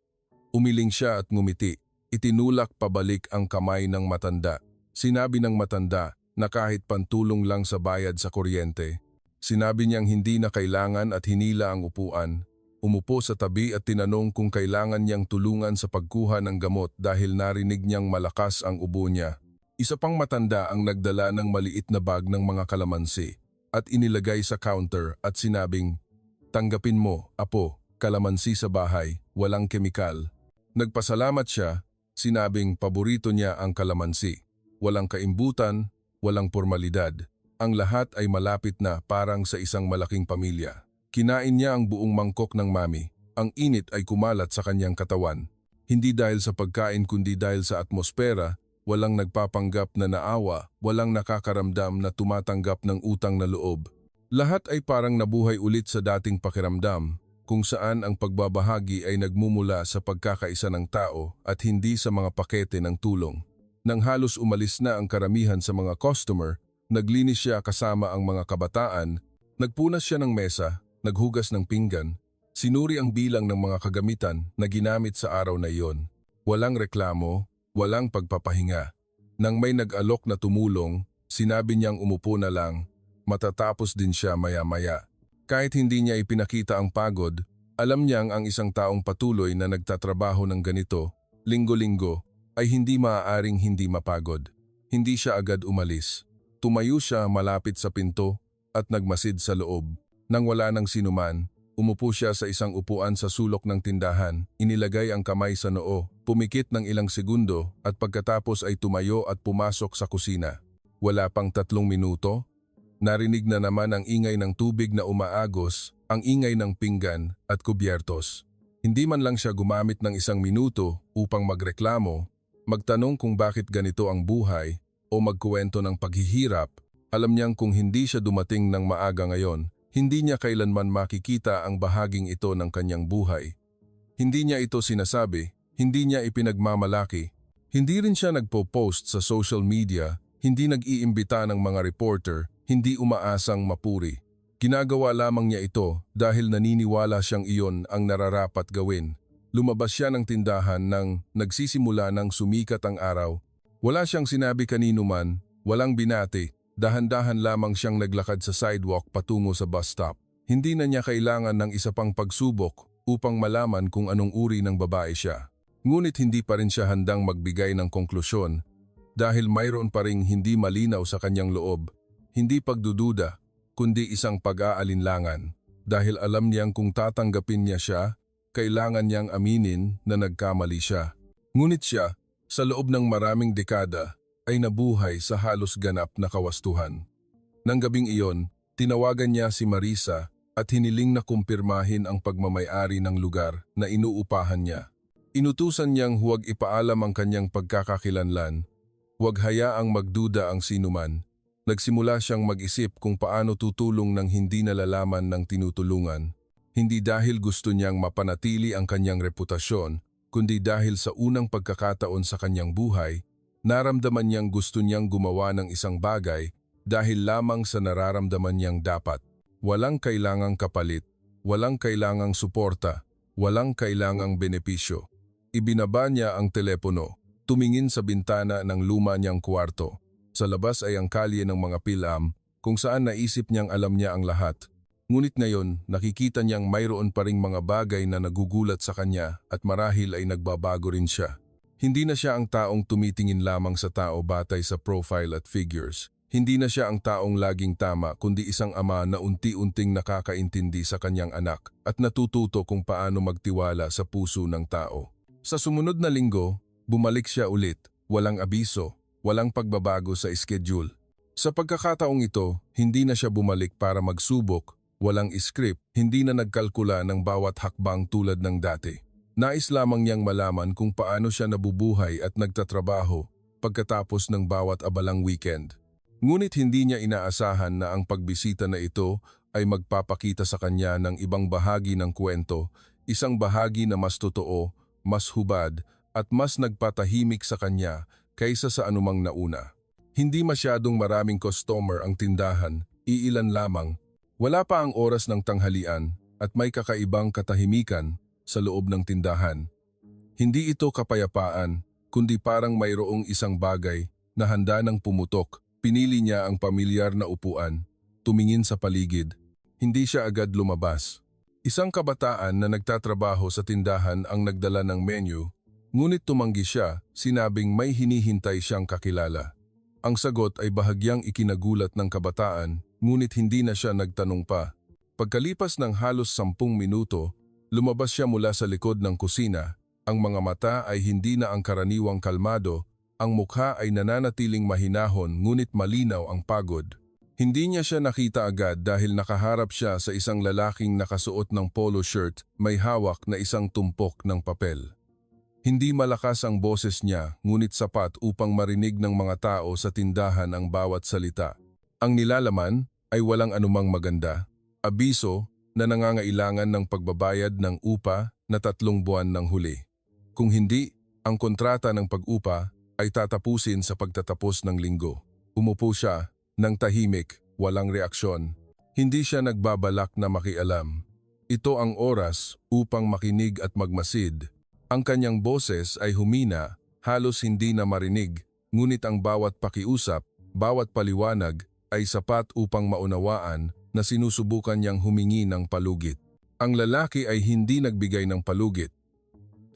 Umiling siya at ngumiti. Itinulak pabalik ang kamay ng matanda. Sinabi ng matanda na kahit pantulong lang sa bayad sa kuryente. Sinabi niyang hindi na kailangan at hinila ang upuan. Umupo sa tabi at tinanong kung kailangan niyang tulungan sa pagkuha ng gamot dahil narinig niyang malakas ang ubo niya. Isa pang matanda ang nagdala ng maliit na bag ng mga kalamansi at inilagay sa counter at sinabing, "Tanggapin mo, apo, kalamansi sa bahay, walang kemikal." Nagpasalamat siya, sinabing paborito niya ang kalamansi. Walang kaimbutan, walang formalidad. Ang lahat ay malapit na parang sa isang malaking pamilya. Kinain niya ang buong mangkok ng mami. Ang init ay kumalat sa kanyang katawan. Hindi dahil sa pagkain kundi dahil sa atmosfera. Walang nagpapanggap na naawa, walang nakakaramdam na tumatanggap ng utang na loob. Lahat ay parang nabuhay ulit sa dating pakiramdam, kung saan ang pagbabahagi ay nagmumula sa pagkakaisa ng tao at hindi sa mga pakete ng tulong. Nang halos umalis na ang karamihan sa mga customer, naglinis siya kasama ang mga kabataan, nagpunas siya ng mesa, naghugas ng pinggan, sinuri ang bilang ng mga kagamitan na ginamit sa araw na iyon. Walang reklamo, walang pagpapahinga. Nang may nag-alok na tumulong, sinabi niyang umupo na lang, matatapos din siya maya-maya. Kahit hindi niya ipinakita ang pagod, alam niyang ang isang taong patuloy na nagtatrabaho ng ganito, linggo-linggo, ay hindi maaaring hindi mapagod. Hindi siya agad umalis. Tumayo siya malapit sa pinto at nagmasid sa loob. Nang wala nang sinuman, umupo siya sa isang upuan sa sulok ng tindahan, inilagay ang kamay sa noo, pumikit ng ilang segundo at pagkatapos ay tumayo at pumasok sa kusina. Wala pang 3 minuto, narinig na naman ang ingay ng tubig na umaagos, ang ingay ng pinggan at kubyertos. Hindi man lang siya gumamit ng 1 minuto upang magreklamo, magtanong kung bakit ganito ang buhay o magkuwento ng paghihirap. Alam niyang kung hindi siya dumating ng maaga ngayon, hindi niya kailanman makikita ang bahaging ito ng kanyang buhay. Hindi niya ito sinasabi, hindi niya ipinagmamalaki. Hindi rin siya nagpo-post sa social media, hindi nag-iimbita ng mga reporter, hindi umaasang mapuri. Ginagawa lamang niya ito dahil naniniwala siyang iyon ang nararapat gawin. Lumabas siya ng tindahan nang nagsisimula ng sumikat ang araw. Wala siyang sinabi kanino man, walang binati. Dahan-dahan lamang siyang naglakad sa sidewalk patungo sa bus stop. Hindi na niya kailangan ng isa pang pagsubok upang malaman kung anong uri ng babae siya. Ngunit hindi pa rin siya handang magbigay ng konklusyon dahil mayroon pa ring hindi malinaw sa kanyang loob. Hindi pagdududa, kundi isang pag-aalinlangan. Dahil alam niyang kung tatanggapin niya siya, kailangan niyang aminin na nagkamali siya. Ngunit siya, sa loob ng maraming dekada, ay nabuhay sa halos ganap na kawastuhan. Nang gabing iyon, tinawagan niya si Marisa at hiniling na kumpirmahin ang pagmamay-ari ng lugar na inuupahan niya. Inutusan niyang huwag ipaalam ang kanyang pagkakakilanlan, huwag hayaang magduda ang sinuman. Nagsimula siyang mag-isip kung paano tutulong nang hindi nalalaman ng tinutulungan. Hindi dahil gusto niyang mapanatili ang kanyang reputasyon, kundi dahil sa unang pagkakataon sa kanyang buhay, naramdaman niyang gusto niyang gumawa ng isang bagay dahil lamang sa nararamdaman niyang dapat. Walang kailangang kapalit, walang kailangang suporta, walang kailangang benepisyo. Ibinaba niya ang telepono, tumingin sa bintana ng luma niyang kwarto. Sa labas ay ang kalye ng mga pilam, kung saan naisip niyang alam niya ang lahat. Ngunit ngayon, nakikita niyang mayroon pa ring mga bagay na nagugulat sa kanya at marahil ay nagbabago rin siya. Hindi na siya ang taong tumitingin lamang sa tao batay sa profile at figures. Hindi na siya ang taong laging tama kundi isang ama na unti-unting nakakaintindi sa kanyang anak at natututo kung paano magtiwala sa puso ng tao. Sa sumunod na linggo, bumalik siya ulit, walang abiso, walang pagbabago sa schedule. Sa pagkakataong ito, hindi na siya bumalik para magsubok, walang script, hindi na nagkalkula ng bawat hakbang tulad ng dati. Nais lamang niyang malaman kung paano siya nabubuhay at nagtatrabaho pagkatapos ng bawat abalang weekend. Ngunit hindi niya inaasahan na ang pagbisita na ito ay magpapakita sa kanya ng ibang bahagi ng kwento, isang bahagi na mas totoo, mas hubad at mas nagpatahimik sa kanya kaysa sa anumang nauna. Hindi masyadong maraming customer ang tindahan, iilan lamang. Wala pa ang oras ng tanghalian at may kakaibang katahimikan sa loob ng tindahan. Hindi ito kapayapaan, kundi parang mayroong isang bagay na handa ng pumutok. Pinili niya ang pamilyar na upuan, tumingin sa paligid. Hindi siya agad lumabas. Isang kabataan na nagtatrabaho sa tindahan ang nagdala ng menu, ngunit tumanggi siya, sinabing may hinihintay siyang kakilala. Ang sagot ay bahagyang ikinagulat ng kabataan, ngunit hindi na siya nagtanong pa. Pagkalipas ng halos 10 minuto, lumabas siya mula sa likod ng kusina. Ang mga mata ay hindi na ang karaniwang kalmado, ang mukha ay nananatiling mahinahon ngunit malinaw ang pagod. Hindi niya siya nakita agad dahil nakaharap siya sa isang lalaking nakasuot ng polo shirt, may hawak na isang tumpok ng papel. Hindi malakas ang boses niya ngunit sapat upang marinig ng mga tao sa tindahan ang bawat salita. Ang nilalaman ay walang anumang maganda. Abiso na nangangailangan ng pagbabayad ng upa na 3 buwan ng huli. Kung hindi, ang kontrata ng pag-upa ay tatapusin sa pagtatapos ng linggo. Umupo siya, nang tahimik, walang reaksyon. Hindi siya nagbabalak na makialam. Ito ang oras upang makinig at magmasid. Ang kanyang boses ay humina, halos hindi na marinig, ngunit ang bawat pakiusap, bawat paliwanag ay sapat upang maunawaan na sinusubukan niyang humingi ng palugit. Ang lalaki ay hindi nagbigay ng palugit.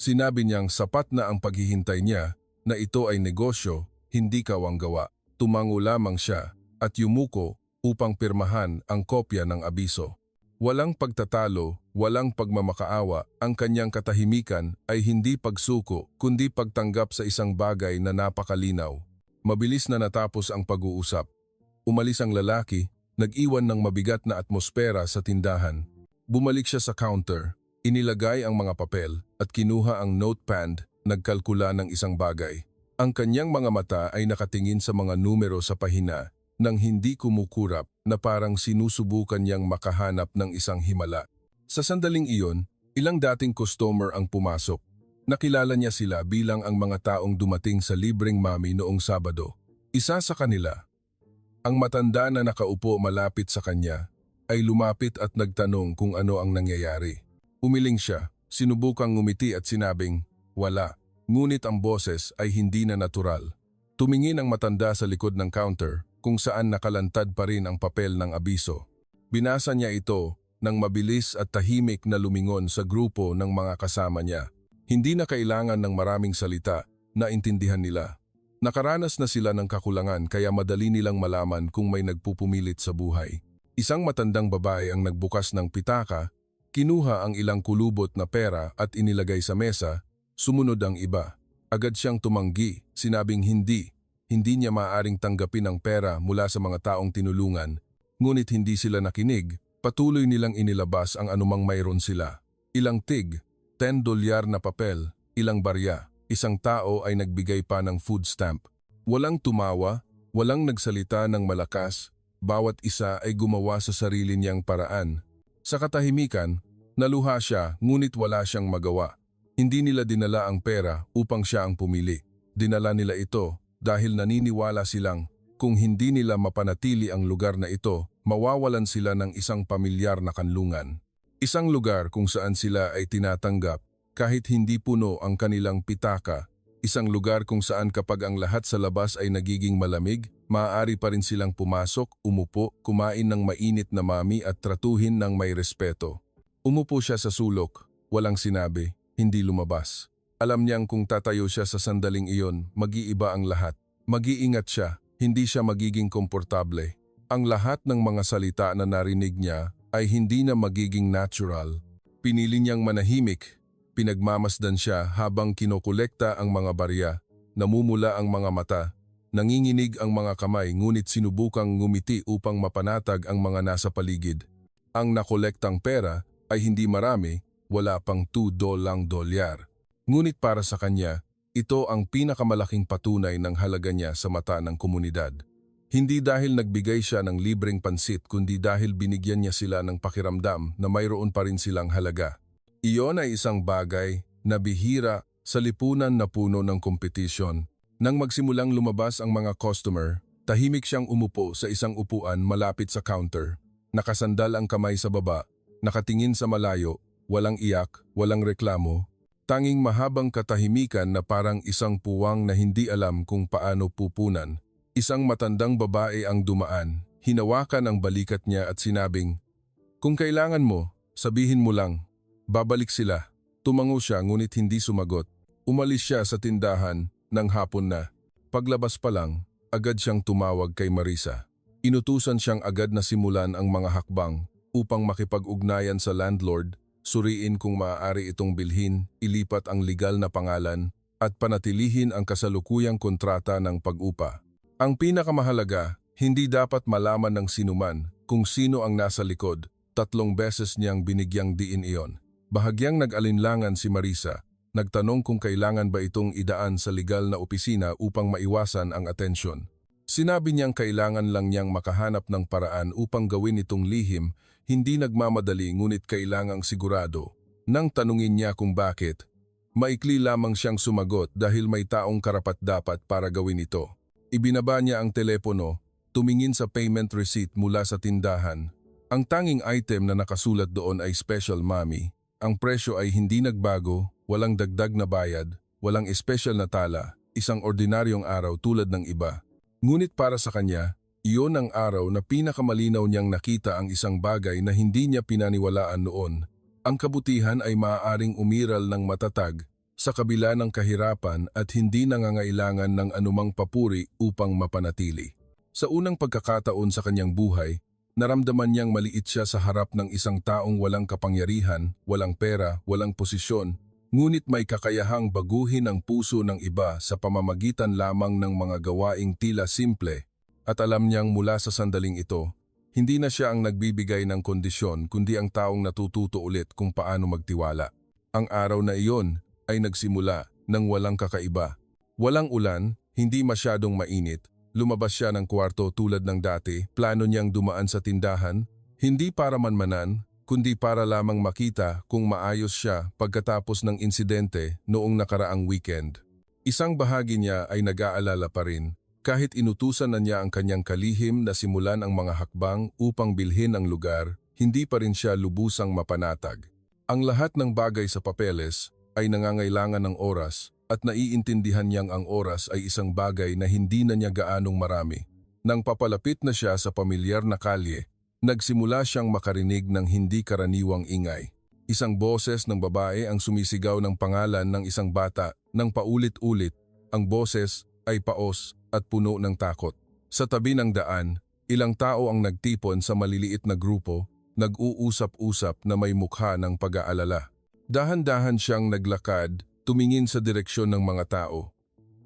Sinabi niyang sapat na ang paghihintay niya na ito ay negosyo, hindi kawanggawa. Tumango lamang siya at yumuko upang pirmahan ang kopya ng abiso. Walang pagtatalo, walang pagmamakaawa, ang kanyang katahimikan ay hindi pagsuko kundi pagtanggap sa isang bagay na napakalinaw. Mabilis na natapos ang pag-uusap. Umalis ang lalaki, nag-iwan ng mabigat na atmosfera sa tindahan. Bumalik siya sa counter, inilagay ang mga papel at kinuha ang notepad, nagkalkula ng isang bagay. Ang kanyang mga mata ay nakatingin sa mga numero sa pahina nang hindi kumukurap na parang sinusubukan niyang makahanap ng isang himala. Sa sandaling iyon, ilang dating customer ang pumasok. Nakilala niya sila bilang ang mga taong dumating sa libreng mami noong Sabado. Isa sa kanila, ang matanda na nakaupo malapit sa kanya, ay lumapit at nagtanong kung ano ang nangyayari. Umiling siya, sinubukang ngumiti at sinabing, "Wala." Ngunit ang boses ay hindi na natural. Tumingin ang matanda sa likod ng counter kung saan nakalantad pa rin ang papel ng abiso. Binasa niya ito nang mabilis at tahimik na lumingon sa grupo ng mga kasama niya. Hindi na kailangan ng maraming salita, naintindihan nila. Nakaranas na sila ng kakulangan kaya madali nilang malaman kung may nagpupumilit sa buhay. Isang matandang babae ang nagbukas ng pitaka, kinuha ang ilang kulubot na pera at inilagay sa mesa. Sumunod ang iba. Agad siyang tumanggi, sinabing hindi niya maaaring tanggapin ang pera mula sa mga taong tinulungan. Ngunit hindi sila nakinig, patuloy nilang inilabas ang anumang mayroon sila. Ilang tig, $10 na papel, ilang barya, isang tao ay nagbigay pa ng food stamp. Walang tumawa, walang nagsalita ng malakas, bawat isa ay gumawa sa sarili niyang paraan. Sa katahimikan, naluha siya ngunit wala siyang magawa. Hindi nila dinala ang pera upang siya ang pumili. Dinala nila ito dahil naniniwala silang kung hindi nila mapanatili ang lugar na ito, mawawalan sila ng isang pamilyar na kanlungan. Isang lugar kung saan sila ay tinatanggap kahit hindi puno ang kanilang pitaka. Isang lugar kung saan kapag ang lahat sa labas ay nagiging malamig, maaari pa rin silang pumasok, umupo, kumain ng mainit na mami at tratuhin ng may respeto. Umupo siya sa sulok, walang sinabi, hindi lumabas. Alam niyang kung tatayo siya sa sandaling iyon, mag-iiba ang lahat. Mag-iingat siya, hindi siya magiging komportable. Ang lahat ng mga salita na narinig niya ay hindi na magiging natural. Pinili niyang manahimik. Pinagmamasdan siya habang kinokolekta ang mga barya, namumula ang mga mata, nanginginig ang mga kamay ngunit sinubukang ngumiti upang mapanatag ang mga nasa paligid. Ang nakolektang pera ay hindi marami, wala pang $2. Ngunit para sa kanya, ito ang pinakamalaking patunay ng halaga niya sa mata ng komunidad. Hindi dahil nagbigay siya ng libreng pansit kundi dahil binigyan niya sila ng pakiramdam na mayroon pa rin silang halaga. Iyon ay isang bagay na bihira sa lipunan na puno ng kompetisyon. Nang magsimulang lumabas ang mga customer, tahimik siyang umupo sa isang upuan malapit sa counter. Nakasandal ang kamay sa baba, nakatingin sa malayo, walang iyak, walang reklamo. Tanging mahabang katahimikan na parang isang puwang na hindi alam kung paano pupunan. Isang matandang babae ang dumaan, hinawakan ang balikat niya at sinabing, "Kung kailangan mo, sabihin mo lang." Babalik sila. Tumango siya ngunit hindi sumagot. Umalis siya sa tindahan ng hapon na. Paglabas pa lang, agad siyang tumawag kay Marisa. Inutusan siyang agad na simulan ang mga hakbang upang makipag-ugnayan sa landlord, suriin kung maaari itong bilhin, ilipat ang legal na pangalan, at panatilihin ang kasalukuyang kontrata ng pag-upa. Ang pinakamahalaga, hindi dapat malaman ng sinuman kung sino ang nasa likod. 3 beses niyang binigyang diin iyon. Bahagyang nag-alinlangan si Marisa, nagtanong kung kailangan ba itong idaan sa legal na opisina upang maiwasan ang atensyon. Sinabi niyang kailangan lang niyang makahanap ng paraan upang gawin itong lihim, hindi nagmamadali ngunit kailangang sigurado. Nang tanungin niya kung bakit, maikli lamang siyang sumagot dahil may taong karapat-dapat para gawin ito. Ibinaba niya ang telepono, tumingin sa payment receipt mula sa tindahan. Ang tanging item na nakasulat doon ay Special Mommy. Ang presyo ay hindi nagbago, walang dagdag na bayad, walang espesyal na tala, isang ordinaryong araw tulad ng iba. Ngunit para sa kanya, iyon ang araw na pinakamalinaw niyang nakita ang isang bagay na hindi niya pinaniwalaan noon. Ang kabutihan ay maaaring umiral ng matatag sa kabila ng kahirapan at hindi nangangailangan ng anumang papuri upang mapanatili. Sa unang pagkakataon sa kanyang buhay, naramdaman niyang maliit siya sa harap ng isang taong walang kapangyarihan, walang pera, walang posisyon, ngunit may kakayahang baguhin ang puso ng iba sa pamamagitan lamang ng mga gawaing tila simple. At alam niyang mula sa sandaling ito, hindi na siya ang nagbibigay ng kondisyon kundi ang taong natututo ulit kung paano magtiwala. Ang araw na iyon ay nagsimula ng walang kakaiba. Walang ulan, hindi masyadong mainit. Lumabas siya ng kwarto tulad ng dati, plano niyang dumaan sa tindahan, hindi para manmanan, kundi para lamang makita kung maayos siya pagkatapos ng insidente noong nakaraang weekend. Isang bahagi niya ay nag-aalala pa rin, kahit inutusan na niya ang kanyang kalihim na simulan ang mga hakbang upang bilhin ang lugar, hindi pa rin siya lubusang mapanatag. Ang lahat ng bagay sa papeles ay nangangailangan ng oras, at naiintindihan niyang ang oras ay isang bagay na hindi na niya gaanong marami. Nang papalapit na siya sa pamilyar na kalye, nagsimula siyang makarinig ng hindi karaniwang ingay. Isang boses ng babae ang sumisigaw ng pangalan ng isang bata nang paulit-ulit. Ang boses ay paos at puno ng takot. Sa tabi ng daan, ilang tao ang nagtipon sa maliliit na grupo, nag-uusap-usap na may mukha ng pag-aalala. Dahan-dahan siyang naglakad, tumingin sa direksyon ng mga tao.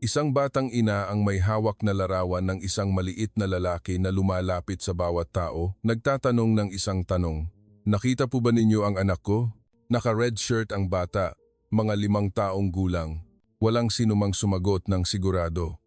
Isang batang ina ang may hawak na larawan ng isang maliit na lalaki na lumalapit sa bawat tao, nagtatanong ng isang tanong. "Nakita po ba ninyo ang anak ko?" Naka-red shirt ang bata, mga 5 taong gulang. Walang sinumang sumagot ng sigurado.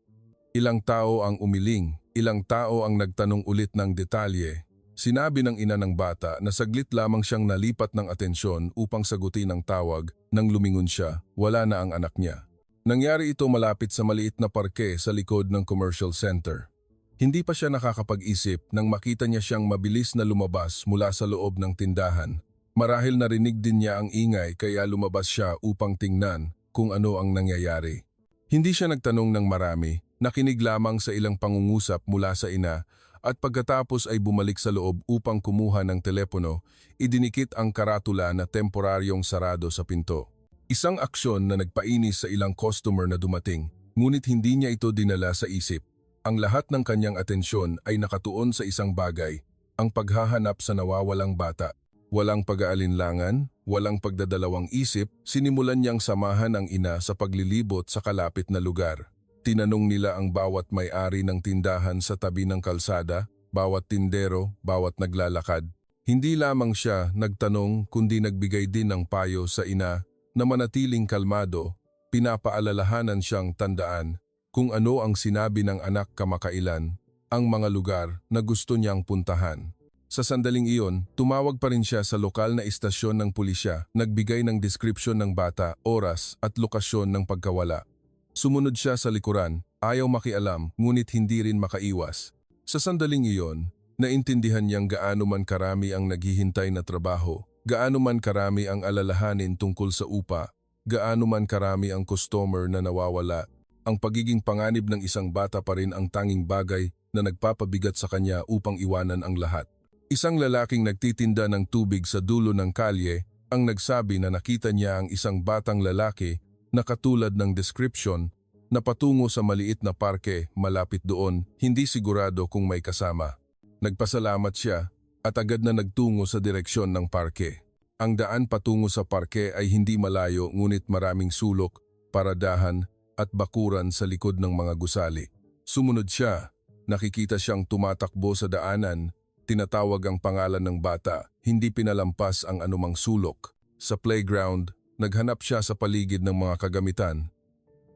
Ilang tao ang umiling, ilang tao ang nagtanong ulit ng detalye. Sinabi ng ina ng bata na saglit lamang siyang nalipat ng atensyon upang sagutin ang tawag. Nang lumingon siya, wala na ang anak niya. Nangyari ito malapit sa maliit na parke sa likod ng commercial center. Hindi pa siya nakakapag-isip nang makita niya siyang mabilis na lumabas mula sa loob ng tindahan. Marahil narinig din niya ang ingay kaya lumabas siya upang tingnan kung ano ang nangyayari. Hindi siya nagtanong ng marami, nakinig lamang sa ilang pangungusap mula sa ina at pagkatapos ay bumalik sa loob upang kumuha ng telepono, idinikit ang karatula na temporaryong sarado sa pinto. Isang aksyon na nagpainis sa ilang customer na dumating, ngunit hindi niya ito dinala sa isip. Ang lahat ng kanyang atensyon ay nakatuon sa isang bagay, ang paghahanap sa nawawalang bata. Walang pag-aalinlangan, walang pagdadalawang isip, sinimulan niyang samahan ang ina sa paglilibot sa kalapit na lugar. Tinanong nila ang bawat may-ari ng tindahan sa tabi ng kalsada, bawat tindero, bawat naglalakad. Hindi lamang siya nagtanong kundi nagbigay din ng payo sa ina na manatiling kalmado, pinapaalalahanan siyang tandaan kung ano ang sinabi ng anak kamakailan, ang mga lugar na gusto niyang puntahan. Sa sandaling iyon, tumawag pa rin siya sa lokal na istasyon ng pulisya, nagbigay ng deskripsyon ng bata, oras at lokasyon ng pagkawala. Sumunod siya sa likuran, ayaw makialam ngunit hindi rin makaiwas. Sa sandaling iyon, naintindihan niyang gaano man karami ang naghihintay na trabaho, gaano man karami ang alalahanin tungkol sa upa, gaano man karami ang customer na nawawala. Ang pagiging panganib ng isang bata pa rin ang tanging bagay na nagpapabigat sa kanya upang iwanan ang lahat. Isang lalaking nagtitinda ng tubig sa dulo ng kalye ang nagsabi na nakita niya ang isang batang lalaki na katulad ng description na patungo sa maliit na parke malapit doon, hindi sigurado kung may kasama. Nagpasalamat siya at agad na nagtungo sa direksyon ng parke. Ang daan patungo sa parke ay hindi malayo ngunit maraming sulok, paradahan at bakuran sa likod ng mga gusali. Sumunod siya, nakikita siyang tumatakbo sa daanan. Tinatawag ang pangalan ng bata, hindi pinalampas ang anumang sulok. Sa playground, naghanap siya sa paligid ng mga kagamitan.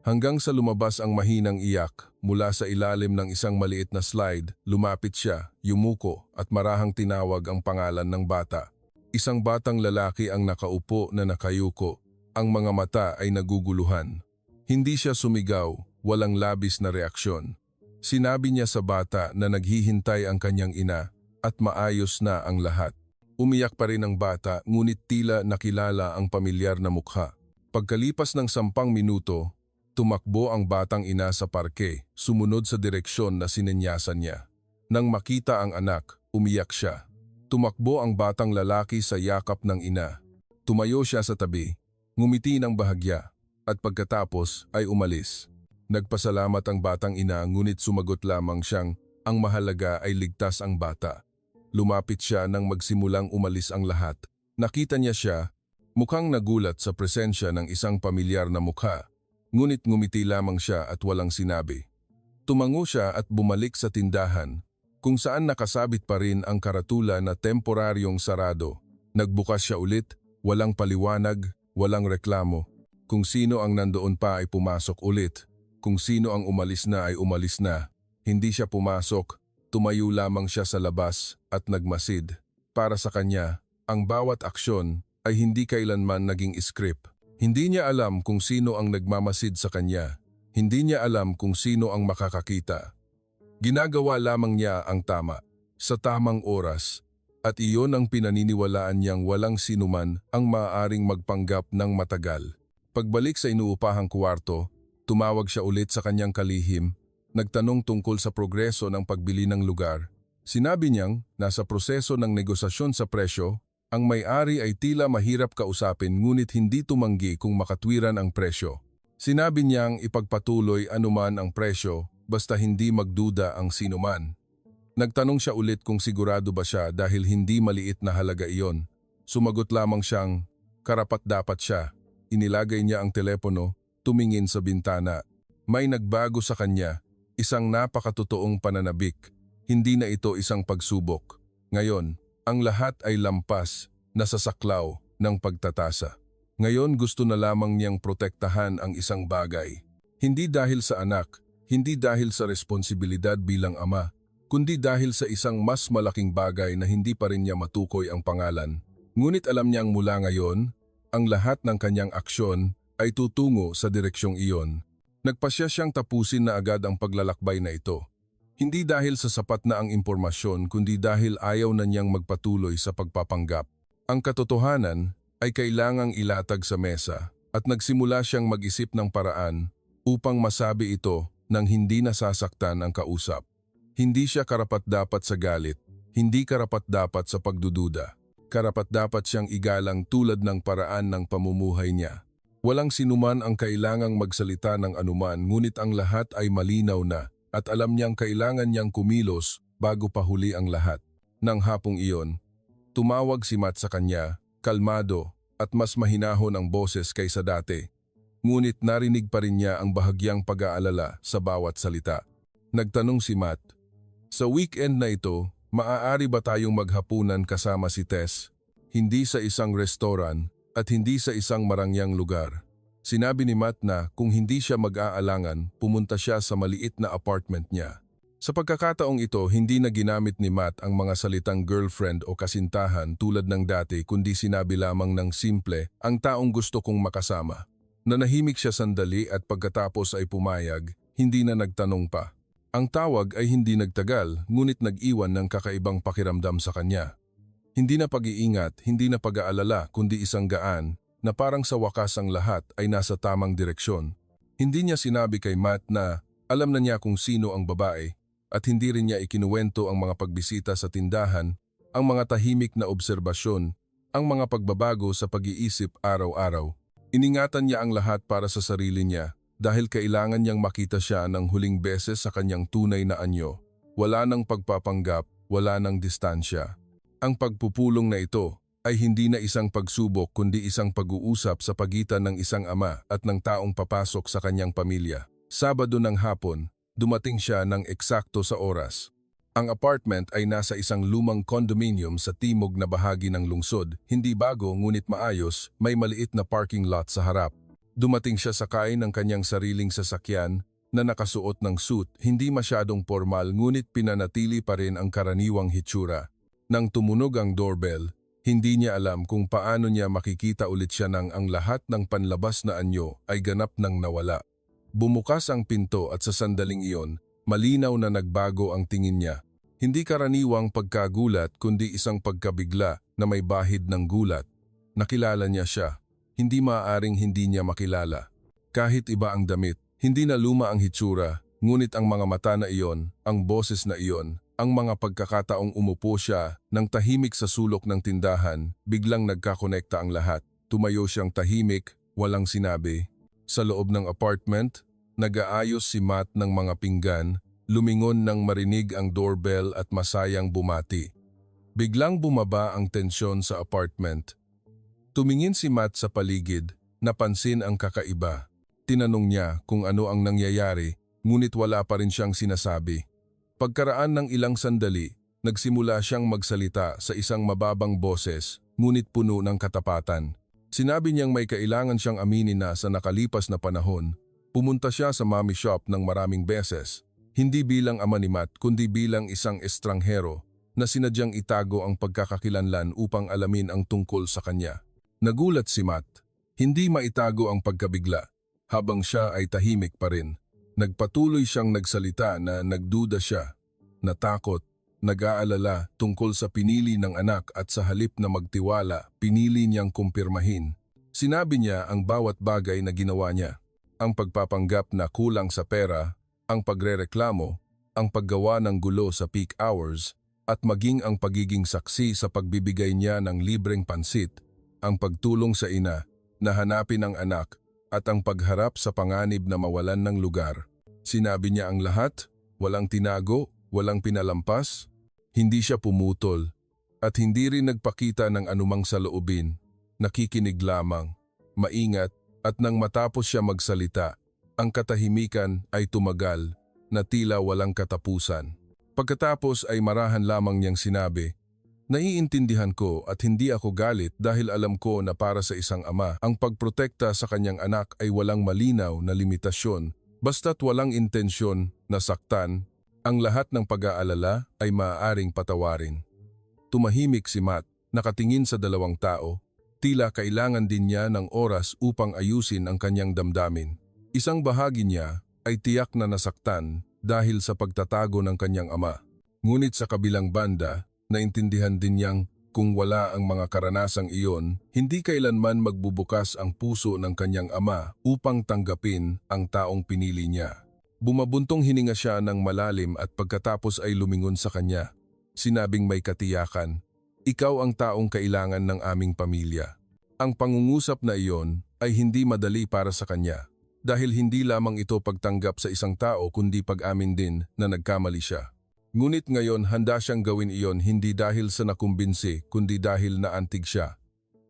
Hanggang sa lumabas ang mahinang iyak, mula sa ilalim ng isang maliit na slide, lumapit siya, yumuko at marahang tinawag ang pangalan ng bata. Isang batang lalaki ang nakaupo na nakayuko, ang mga mata ay naguguluhan. Hindi siya sumigaw, walang labis na reaksyon. Sinabi niya sa bata na naghihintay ang kanyang ina, at maayos na ang lahat. Umiyak pa rin ang bata ngunit tila nakilala ang pamilyar na mukha. Pagkalipas ng 10 minuto, tumakbo ang batang ina sa parke, sumunod sa direksyon na sinenyasan niya. Nang makita ang anak, umiyak siya. Tumakbo ang batang lalaki sa yakap ng ina. Tumayo siya sa tabi, ngumiti ng bahagya, at pagkatapos ay umalis. Nagpasalamat ang batang ina ngunit sumagot lamang siyang, ang mahalaga ay ligtas ang bata. Lumapit siya nang magsimulang umalis ang lahat. Nakita niya siya, mukhang nagulat sa presensya ng isang pamilyar na mukha. Ngunit ngumiti lamang siya at walang sinabi. Tumango siya at bumalik sa tindahan, kung saan nakasabit pa rin ang karatula na temporaryong sarado. Nagbukas siya ulit, walang paliwanag, walang reklamo. Kung sino ang nandoon pa ay pumasok ulit. Kung sino ang umalis na ay umalis na. Hindi siya pumasok. Tumayo lamang siya sa labas at nagmasid. Para sa kanya, ang bawat aksyon ay hindi kailanman naging script. Hindi niya alam kung sino ang nagmamasid sa kanya. Hindi niya alam kung sino ang makakakita. Ginagawa lamang niya ang tama, sa tamang oras, at iyon ang pinaniniwalaan niyang walang sinuman ang maaaring magpanggap ng matagal. Pagbalik sa inuupahang kwarto, tumawag siya ulit sa kanyang kalihim. Nagtanong tungkol sa progreso ng pagbili ng lugar. Sinabi niyang nasa proseso ng negosasyon sa presyo, ang may-ari ay tila mahirap kausapin ngunit hindi tumanggi kung makatwiran ang presyo. Sinabi niyang ipagpatuloy anuman ang presyo basta hindi magduda ang sinuman. Nagtanong siya ulit kung sigurado ba siya dahil hindi maliit na halaga iyon. Sumagot lamang siyang karapat-dapat siya. Inilagay niya ang telepono, tumingin sa bintana. May nagbago sa kanya. Isang napakatotoong pananabik, hindi na ito isang pagsubok. Ngayon, ang lahat ay lampas, nasasaklaw ng pagtatasa. Ngayon gusto na lamang niyang protektahan ang isang bagay. Hindi dahil sa anak, hindi dahil sa responsibilidad bilang ama, kundi dahil sa isang mas malaking bagay na hindi pa rin niya matukoy ang pangalan. Ngunit alam niyang mula ngayon, ang lahat ng kanyang aksyon ay tutungo sa direksyong iyon. Nagpasya siyang tapusin na agad ang paglalakbay na ito. Hindi dahil sa sapat na ang impormasyon kundi dahil ayaw na niyang magpatuloy sa pagpapanggap. Ang katotohanan ay kailangang ilatag sa mesa at nagsimula siyang mag-isip ng paraan upang masabi ito nang hindi nasasaktan ang kausap. Hindi siya karapat-dapat sa galit, hindi karapat-dapat sa pagdududa. Karapat-dapat siyang igalang tulad ng paraan ng pamumuhay niya. Walang sinuman ang kailangang magsalita ng anuman, ngunit ang lahat ay malinaw na at alam niyang kailangan niyang kumilos bago pa huli ang lahat. Nang hapong iyon, tumawag si Matt sa kanya, kalmado at mas mahinahon ang boses kaysa dati. Ngunit narinig pa rin niya ang bahagyang pag-aalala sa bawat salita. Nagtanong si Matt, "Sa weekend na ito, maaari ba tayong maghapunan kasama si Tess? Hindi sa isang restoran at hindi sa isang marangyang lugar." Sinabi ni Matt na kung hindi siya mag-aalangan, pumunta siya sa maliit na apartment niya. Sa pagkakataong ito, hindi na ginamit ni Matt ang mga salitang girlfriend o kasintahan tulad ng dati, kundi sinabi lamang ng simple, "Ang taong gusto kong makasama." Nanahimik siya sandali at pagkatapos ay pumayag, hindi na nagtanong pa. Ang tawag ay hindi nagtagal, ngunit nag-iwan ng kakaibang pakiramdam sa kanya. Hindi na pag-iingat, hindi na pag-aalala, kundi isang gaan na parang sa wakas ang lahat ay nasa tamang direksyon. Hindi niya sinabi kay Matt na alam na niya kung sino ang babae at hindi rin niya ikinuwento ang mga pagbisita sa tindahan, ang mga tahimik na obserbasyon, ang mga pagbabago sa pag-iisip araw-araw. Iningatan niya ang lahat para sa sarili niya, dahil kailangan niyang makita siya ng huling beses sa kanyang tunay na anyo. Wala nang pagpapanggap, wala nang distansya. Ang pagpupulong na ito ay hindi na isang pagsubok kundi isang pag-uusap sa pagitan ng isang ama at ng taong papasok sa kanyang pamilya. Sabado ng hapon, dumating siya ng eksakto sa oras. Ang apartment ay nasa isang lumang condominium sa timog na bahagi ng lungsod. Hindi bago ngunit maayos, may maliit na parking lot sa harap. Dumating siya sakay ng kanyang sariling sasakyan na nakasuot ng suit, hindi masyadong formal ngunit pinanatili pa rin ang karaniwang hitsura. Nang tumunog ang doorbell, hindi niya alam kung paano niya makikita ulit siya nang ang lahat ng panlabas na anyo ay ganap nang nawala. Bumukas ang pinto at sa sandaling iyon, malinaw na nagbago ang tingin niya. Hindi karaniwang pagkagulat kundi isang pagkabigla na may bahid ng gulat. Nakilala niya siya. Hindi maaaring hindi niya makilala. Kahit iba ang damit, hindi na luma ang hitsura, ngunit ang mga mata na iyon, ang boses na iyon, ang mga pagkakataong umupo siya ng tahimik sa sulok ng tindahan, biglang nagkakonekta ang lahat. Tumayo siyang tahimik, walang sinabi. Sa loob ng apartment, nag-aayos si Matt ng mga pinggan, lumingon nang marinig ang doorbell at masayang bumati. Biglang bumaba ang tensyon sa apartment. Tumingin si Matt sa paligid, napansin ang kakaiba. Tinanong niya kung ano ang nangyayari, ngunit wala pa rin siyang sinasabi. Pagkaraan ng ilang sandali, nagsimula siyang magsalita sa isang mababang boses, ngunit puno ng katapatan. Sinabi niyang may kailangan siyang aminin na sa nakalipas na panahon, pumunta siya sa mommy shop ng maraming beses, hindi bilang ama ni Matt kundi bilang isang estranghero na sinadyang itago ang pagkakakilanlan upang alamin ang tungkol sa kanya. Nagulat si Matt. Hindi maitago ang pagkabigla, habang siya ay tahimik pa rin. Nagpatuloy siyang nagsalita na nagduda siya, natakot, nag-aalala tungkol sa pinili ng anak at sa halip na magtiwala, pinili niyang kumpirmahin. Sinabi niya ang bawat bagay na ginawa niya. Ang pagpapanggap na kulang sa pera, ang pagrereklamo, ang paggawa ng gulo sa peak hours, at maging ang pagiging saksi sa pagbibigay niya ng libreng pansit, ang pagtulong sa ina na hanapin ang anak at ang pagharap sa panganib na mawalan ng lugar. Sinabi niya ang lahat, walang tinago, walang pinalampas. Hindi siya pumutol at hindi rin nagpakita ng anumang saloobin. Nakikinig lamang, maingat at nang matapos siya magsalita, ang katahimikan ay tumagal na tila walang katapusan. Pagkatapos ay marahan lamang niyang sinabi, "Naiintindihan ko at hindi ako galit dahil alam ko na para sa isang ama, ang pagprotekta sa kanyang anak ay walang malinaw na limitasyon. Basta't walang intensyon na saktan, ang lahat ng pag-aalala ay maaaring patawarin." Tumahimik si Matt, nakatingin sa dalawang tao. Tila kailangan din niya ng oras upang ayusin ang kanyang damdamin. Isang bahagi niya ay tiyak na nasaktan dahil sa pagtatago ng kanyang ama. Ngunit sa kabilang banda, naintindihan din niyang Kung wala ang mga karanasang iyon, hindi kailanman magbubukas ang puso ng kanyang ama upang tanggapin ang taong pinili niya. Bumabuntong hininga siya ng malalim at pagkatapos ay lumingon sa kanya. Sinabing may katiyakan, "Ikaw ang taong kailangan ng aming pamilya." Ang pangungusap na iyon ay hindi madali para sa kanya, dahil hindi lamang ito pagtanggap sa isang tao kundi pag-amin din na nagkamali siya. Ngunit ngayon handa siyang gawin iyon hindi dahil sa nakumbinsi kundi dahil naantig siya.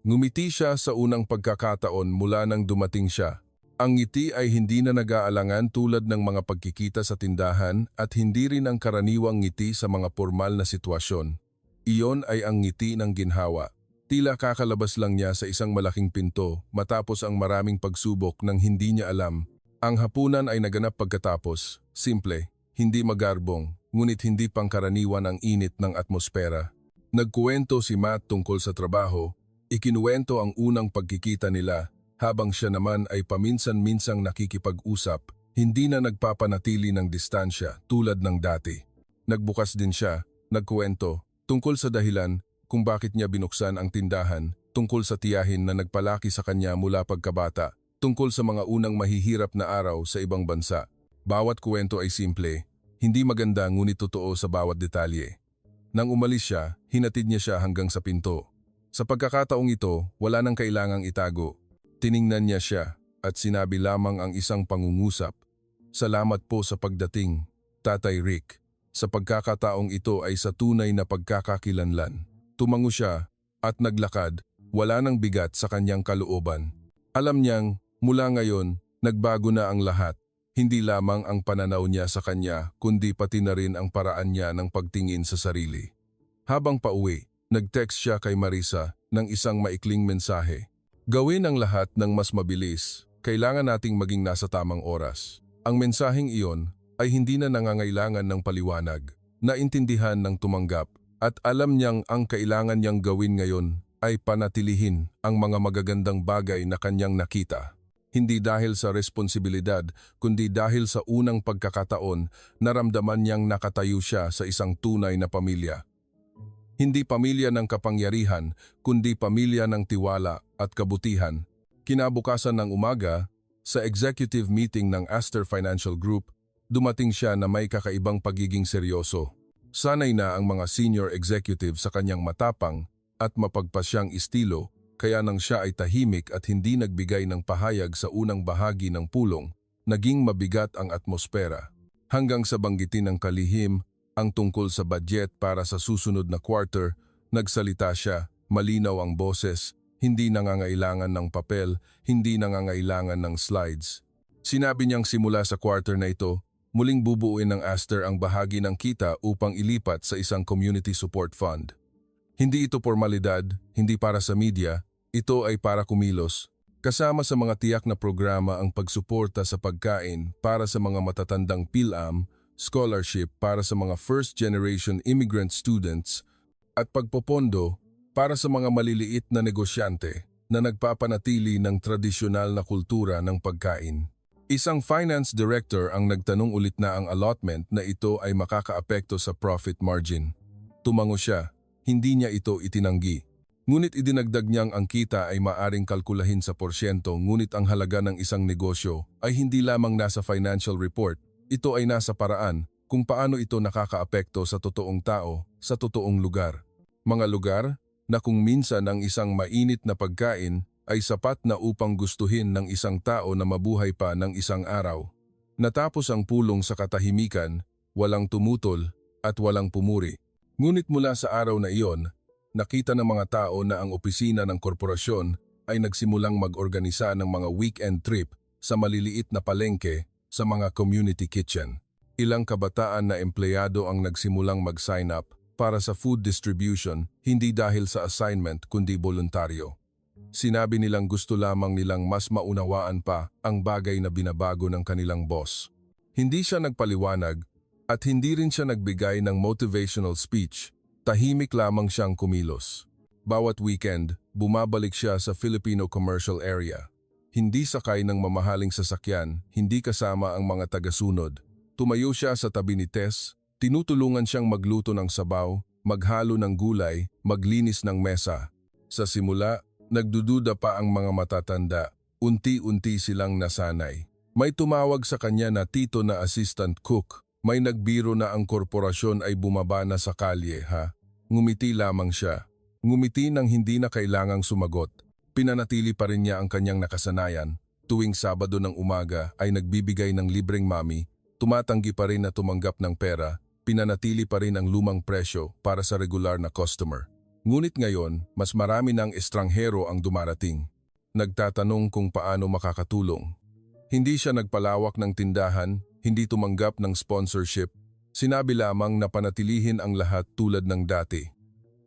Ngumiti siya sa unang pagkakataon mula nang dumating siya. Ang ngiti ay hindi na nag-aalangan tulad ng mga pagkikita sa tindahan at hindi rin ang karaniwang ngiti sa mga formal na sitwasyon. Iyon ay ang ngiti ng ginhawa. Tila kakalabas lang niya sa isang malaking pinto matapos ang maraming pagsubok nang hindi niya alam. Ang hapunan ay naganap pagkatapos. Simple, hindi magarbong, ngunit hindi pangkaraniwan ang init ng atmosfera. Nagkuwento si Matt tungkol sa trabaho, ikinuwento ang unang pagkikita nila, habang siya naman ay paminsan-minsang nakikipag-usap, hindi na nagpapanatili ng distansya tulad ng dati. Nagbukas din siya, nagkuwento, tungkol sa dahilan kung bakit niya binuksan ang tindahan, tungkol sa tiyahin na nagpalaki sa kanya mula pagkabata, tungkol sa mga unang mahihirap na araw sa ibang bansa. Bawat kwento ay simple, hindi maganda ngunit totoo sa bawat detalye. Nang umalis siya, hinatid niya siya hanggang sa pinto. Sa pagkakataong ito, wala nang kailangang itago. Tiningnan niya siya at sinabi lamang ang isang pangungusap. "Salamat po sa pagdating, Tatay Rick. Sa pagkakataong ito ay sa tunay na pagkakakilanlan." Tumango siya at naglakad, wala nang bigat sa kanyang kalooban. Alam niyang, mula ngayon, nagbago na ang lahat. Hindi lamang ang pananaw niya sa kanya, kundi pati na rin ang paraan niya ng pagtingin sa sarili. Habang pauwi, nag-text siya kay Marisa ng isang maikling mensahe. "Gawin ang lahat ng mas mabilis. Kailangan nating maging nasa tamang oras." Ang mensaheng iyon ay hindi na nangangailangan ng paliwanag. Naintindihan ng tumanggap at alam niyang ang kailangan niyang gawin ngayon ay panatilihin ang mga magagandang bagay na kanyang nakita. Hindi dahil sa responsibilidad, kundi dahil sa unang pagkakataon, naramdaman niyang nakatayo siya sa isang tunay na pamilya. Hindi pamilya ng kapangyarihan, kundi pamilya ng tiwala at kabutihan. Kinabukasan ng umaga, sa executive meeting ng Astor Financial Group, dumating siya na may kakaibang pagiging seryoso. Sanay na ang mga senior executive sa kanyang matapang at mapagpasyang estilo, kaya nang siya ay tahimik at hindi nagbigay ng pahayag sa unang bahagi ng pulong, naging mabigat ang atmosfera. Hanggang sa banggitin ng kalihim, ang tungkol sa budget para sa susunod na quarter, nagsalita siya, malinaw ang boses, hindi nangangailangan ng papel, hindi nangangailangan ng slides. Sinabi niyang simula sa quarter na ito, muling bubuuin ng Astor ang bahagi ng kita upang ilipat sa isang community support fund. Hindi ito formalidad, hindi para sa media, ito ay para kumilos. Kasama sa mga tiyak na programa ang pagsuporta sa pagkain para sa mga matatandang PhilAm, scholarship para sa mga first-generation immigrant students, at pagpopondo para sa mga maliliit na negosyante na nagpapanatili ng tradisyonal na kultura ng pagkain. Isang finance director ang nagtanong ulit na ang allotment na ito ay makakaapekto sa profit margin. Tumango siya, hindi niya ito itinanggi. Ngunit idinagdag niyang ang kita ay maaring kalkulahin sa porsyento, ngunit ang halaga ng isang negosyo ay hindi lamang nasa financial report, ito ay nasa paraan kung paano ito nakakaapekto sa totoong tao, sa totoong lugar. Mga lugar na kung minsan ang isang mainit na pagkain ay sapat na upang gustuhin ng isang tao na mabuhay pa ng isang araw. Natapos ang pulong sa katahimikan, walang tumutol at walang pumuri. Ngunit mula sa araw na iyon, nakita ng mga tao na ang opisina ng korporasyon ay nagsimulang mag-organisa ng mga weekend trip sa maliliit na palengke sa mga community kitchen. Ilang kabataan na empleyado ang nagsimulang mag-sign up para sa food distribution, hindi dahil sa assignment kundi voluntaryo. Sinabi nilang gusto lamang nilang mas maunawaan pa ang bagay na binabago ng kanilang boss. Hindi siya nagpaliwanag at hindi rin siya nagbigay ng motivational speech. Tahimik lamang siyang kumilos. Bawat weekend, bumabalik siya sa Filipino commercial area. Hindi sakay ng mamahaling sasakyan, hindi kasama ang mga tagasunod. Tumayo siya sa tabi ni Tess, tinutulungan siyang magluto ng sabaw, maghalo ng gulay, maglinis ng mesa. Sa simula, nagdududa pa ang mga matatanda. Unti-unti silang nasanay. May tumawag sa kanya na tito na assistant cook. May nagbiro na ang korporasyon ay bumaba na sa kalye, ha? Ngumiti lamang siya. Ngumiti nang hindi na kailangang sumagot. Pinanatili pa rin niya ang kanyang nakasanayan. Tuwing Sabado ng umaga ay nagbibigay ng libreng mami, tumatanggi pa rin na tumanggap ng pera, pinanatili pa rin ang lumang presyo para sa regular na customer. Ngunit ngayon, mas marami ng estranghero ang dumarating. Nagtatanong kung paano makakatulong. Hindi siya nagpalawak ng tindahan, hindi tumanggap ng sponsorship. Sinabi lamang na panatilihin ang lahat tulad ng dati.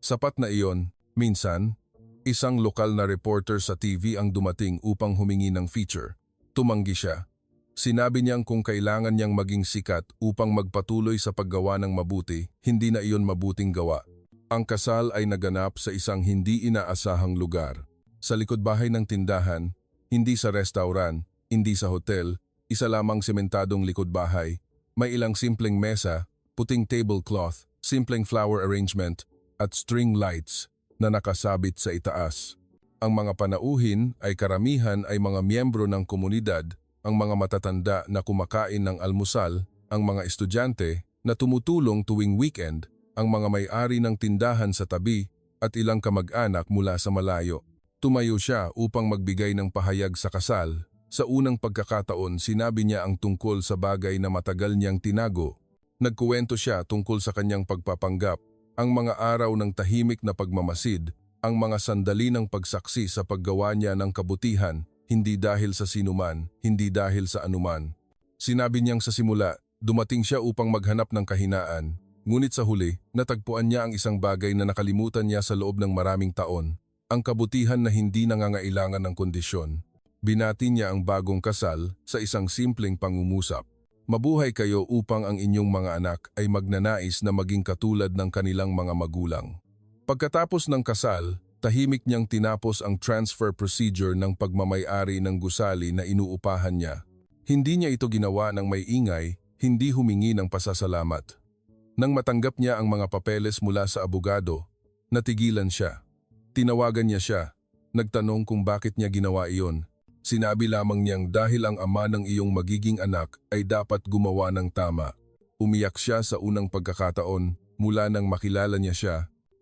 Sapat na iyon, minsan, isang lokal na reporter sa TV ang dumating upang humingi ng feature. Tumanggi siya. Sinabi niyang kung kailangan niyang maging sikat upang magpatuloy sa paggawa ng mabuti, hindi na iyon mabuting gawa. Ang kasal ay naganap sa isang hindi inaasahang lugar. Sa likod bahay ng tindahan, hindi sa restaurant, hindi sa hotel, isa lamang sementadong likod bahay. May ilang simpleng mesa, puting tablecloth, simpleng flower arrangement, at string lights na nakasabit sa itaas. Ang mga panauhin ay karamihan ay mga miyembro ng komunidad, ang mga matatanda na kumakain ng almusal, ang mga estudyante na tumutulong tuwing weekend, ang mga may-ari ng tindahan sa tabi at ilang kamag-anak mula sa malayo. Tumayo siya upang magbigay ng pahayag sa kasal. Sa unang pagkakataon, sinabi niya ang tungkol sa bagay na matagal niyang tinago. Nagkuwento siya tungkol sa kanyang pagpapanggap, ang mga araw ng tahimik na pagmamasid, ang mga sandali ng pagsaksi sa paggawa niya ng kabutihan, hindi dahil sa sinuman, hindi dahil sa anuman. Sinabi niyang sa simula, dumating siya upang maghanap ng kahinaan, ngunit sa huli, natagpuan niya ang isang bagay na nakalimutan niya sa loob ng maraming taon, ang kabutihan na hindi nangangailangan ng kondisyon. Binati niya ang bagong kasal sa isang simpleng pangungusap. Mabuhay kayo upang ang inyong mga anak ay magnanais na maging katulad ng kanilang mga magulang. Pagkatapos ng kasal, tahimik niyang tinapos ang transfer procedure ng pagmamay-ari ng gusali na inuupahan niya. Hindi niya ito ginawa ng may ingay, hindi humingi ng pasasalamat. Nang matanggap niya ang mga papeles mula sa abogado, natigilan siya. Tinawagan niya siya, nagtanong kung bakit niya ginawa iyon. Sinabi lamang niyang dahil ang ama ng iyong magiging anak ay dapat gumawa ng tama. Umiyak siya sa unang pagkakataon mula nang makilala niya siya.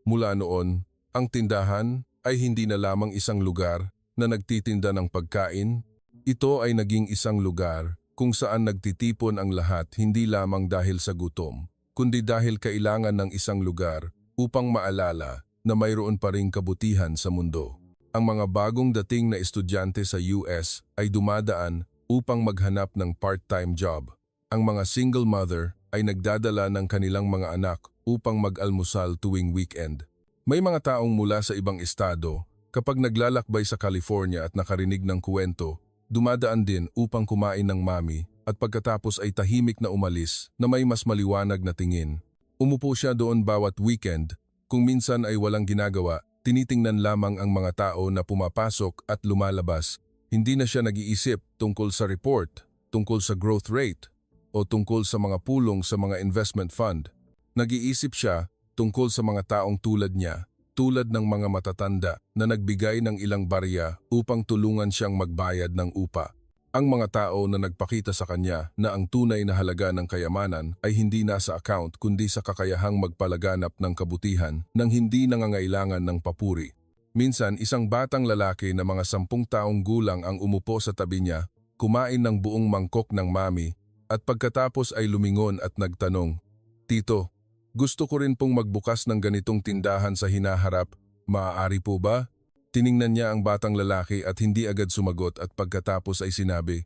Mula noon, ang tindahan ay hindi na lamang isang lugar na nagtitinda ng pagkain. Ito ay naging isang lugar kung saan nagtitipon ang lahat hindi lamang dahil sa gutom, kundi dahil kailangan ng isang lugar upang maalala na mayroon pa ring kabutihan sa mundo. Ang mga bagong dating na estudyante sa US ay dumadaan upang maghanap ng part-time job. Ang mga single mother ay nagdadala ng kanilang mga anak upang mag-almusal tuwing weekend. May mga taong mula sa ibang estado, kapag naglalakbay sa California at nakarinig ng kwento, dumadaan din upang kumain ng mami at pagkatapos ay tahimik na umalis na may mas maliwanag na tingin. Umupo siya doon bawat weekend, kung minsan ay walang ginagawa, tinitingnan lamang ang mga tao na pumapasok at lumalabas. Hindi na siya nag-iisip tungkol sa report, tungkol sa growth rate, o tungkol sa mga pulong sa mga investment fund. Nag-iisip siya tungkol sa mga taong tulad niya, tulad ng mga matatanda na nagbigay ng ilang barya upang tulungan siyang magbayad ng upa. Ang mga tao na nagpakita sa kanya na ang tunay na halaga ng kayamanan ay hindi nasa account kundi sa kakayahang magpalaganap ng kabutihan nang hindi nangangailangan ng papuri. Minsan, isang batang lalaki na mga 10 taong gulang ang umupo sa tabi niya, kumain ng buong mangkok ng mami, at pagkatapos ay lumingon at nagtanong, "Tito, gusto ko rin pong magbukas ng ganitong tindahan sa hinaharap, maaari po ba?" Tiningnan niya ang batang lalaki at hindi agad sumagot at pagkatapos ay sinabi,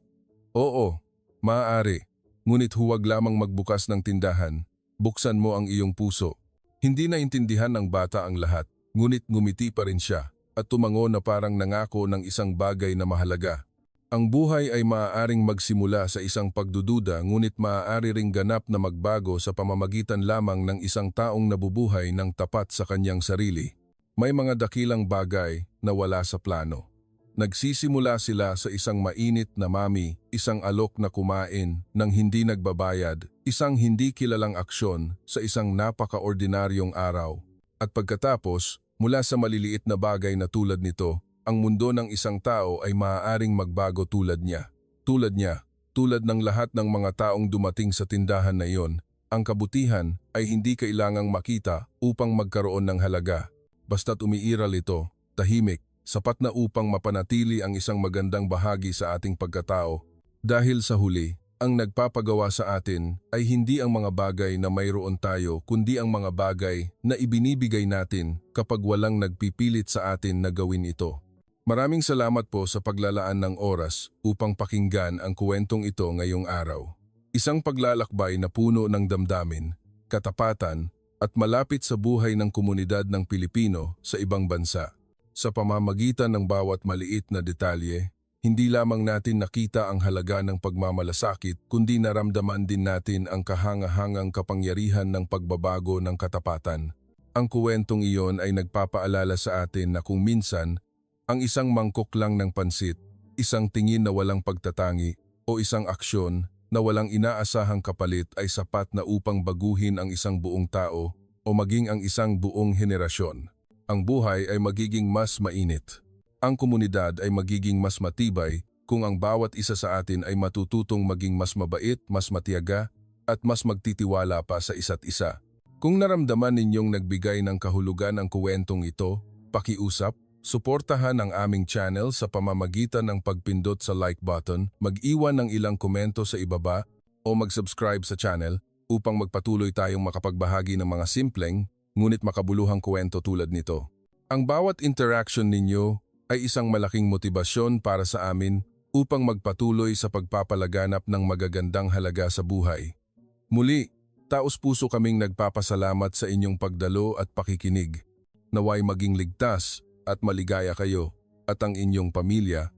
"Oo, maaari, ngunit huwag lamang magbukas ng tindahan, buksan mo ang iyong puso." Hindi naintindihan ng bata ang lahat, ngunit ngumiti pa rin siya at tumango na parang nangako ng isang bagay na mahalaga. Ang buhay ay maaaring magsimula sa isang pagdududa ngunit maaari ring ganap na magbago sa pamamagitan lamang ng isang taong nabubuhay ng tapat sa kanyang sarili. May mga dakilang bagay na wala sa plano. Nagsisimula sila sa isang mainit na mami, isang alok na kumain ng hindi nagbabayad, isang hindi kilalang aksyon sa isang napaka-ordinaryong araw. At pagkatapos, mula sa maliliit na bagay na tulad nito, ang mundo ng isang tao ay maaaring magbago tulad niya. Tulad ng lahat ng mga taong dumating sa tindahan na iyon, ang kabutihan ay hindi kailangang makita upang magkaroon ng halaga. Basta't umiiral ito, tahimik, sapat na upang mapanatili ang isang magandang bahagi sa ating pagkatao. Dahil sa huli, ang nagpapagawa sa atin ay hindi ang mga bagay na mayroon tayo kundi ang mga bagay na ibinibigay natin kapag walang nagpipilit sa atin na gawin ito. Maraming salamat po sa paglalaan ng oras upang pakinggan ang kwentong ito ngayong araw. Isang paglalakbay na puno ng damdamin, katapatan at malapit sa buhay ng komunidad ng Pilipino sa ibang bansa. Sa pamamagitan ng bawat maliit na detalye, hindi lamang natin nakita ang halaga ng pagmamalasakit kundi naramdaman din natin ang kahangahangang kapangyarihan ng pagbabago ng katapatan. Ang kwentong iyon ay nagpapaalala sa atin na kung minsan, ang isang mangkok lang ng pansit, isang tingin na walang pagtatangi, o isang aksyon na walang inaasahang kapalit ay sapat na upang baguhin ang isang buong tao o maging ang isang buong henerasyon. Ang buhay ay magiging mas mainit. Ang komunidad ay magiging mas matibay kung ang bawat isa sa atin ay matututong maging mas mabait, mas matiyaga, at mas magtitiwala pa sa isa't isa. Kung naramdaman ninyong nagbigay ng kahulugan ang kwentong ito, pakiusap, suportahan ang aming channel sa pamamagitan ng pagpindot sa like button, mag-iwan ng ilang komento sa ibaba o mag-subscribe sa channel upang magpatuloy tayong makapagbahagi ng mga simpleng ngunit makabuluhang kwento tulad nito. Ang bawat interaction ninyo ay isang malaking motibasyon para sa amin upang magpatuloy sa pagpapalaganap ng magagandang halaga sa buhay. Muli, taos-puso kaming nagpapasalamat sa inyong pagdalo at pakikinig. Naway maging ligtas at maligaya kayo at ang inyong pamilya.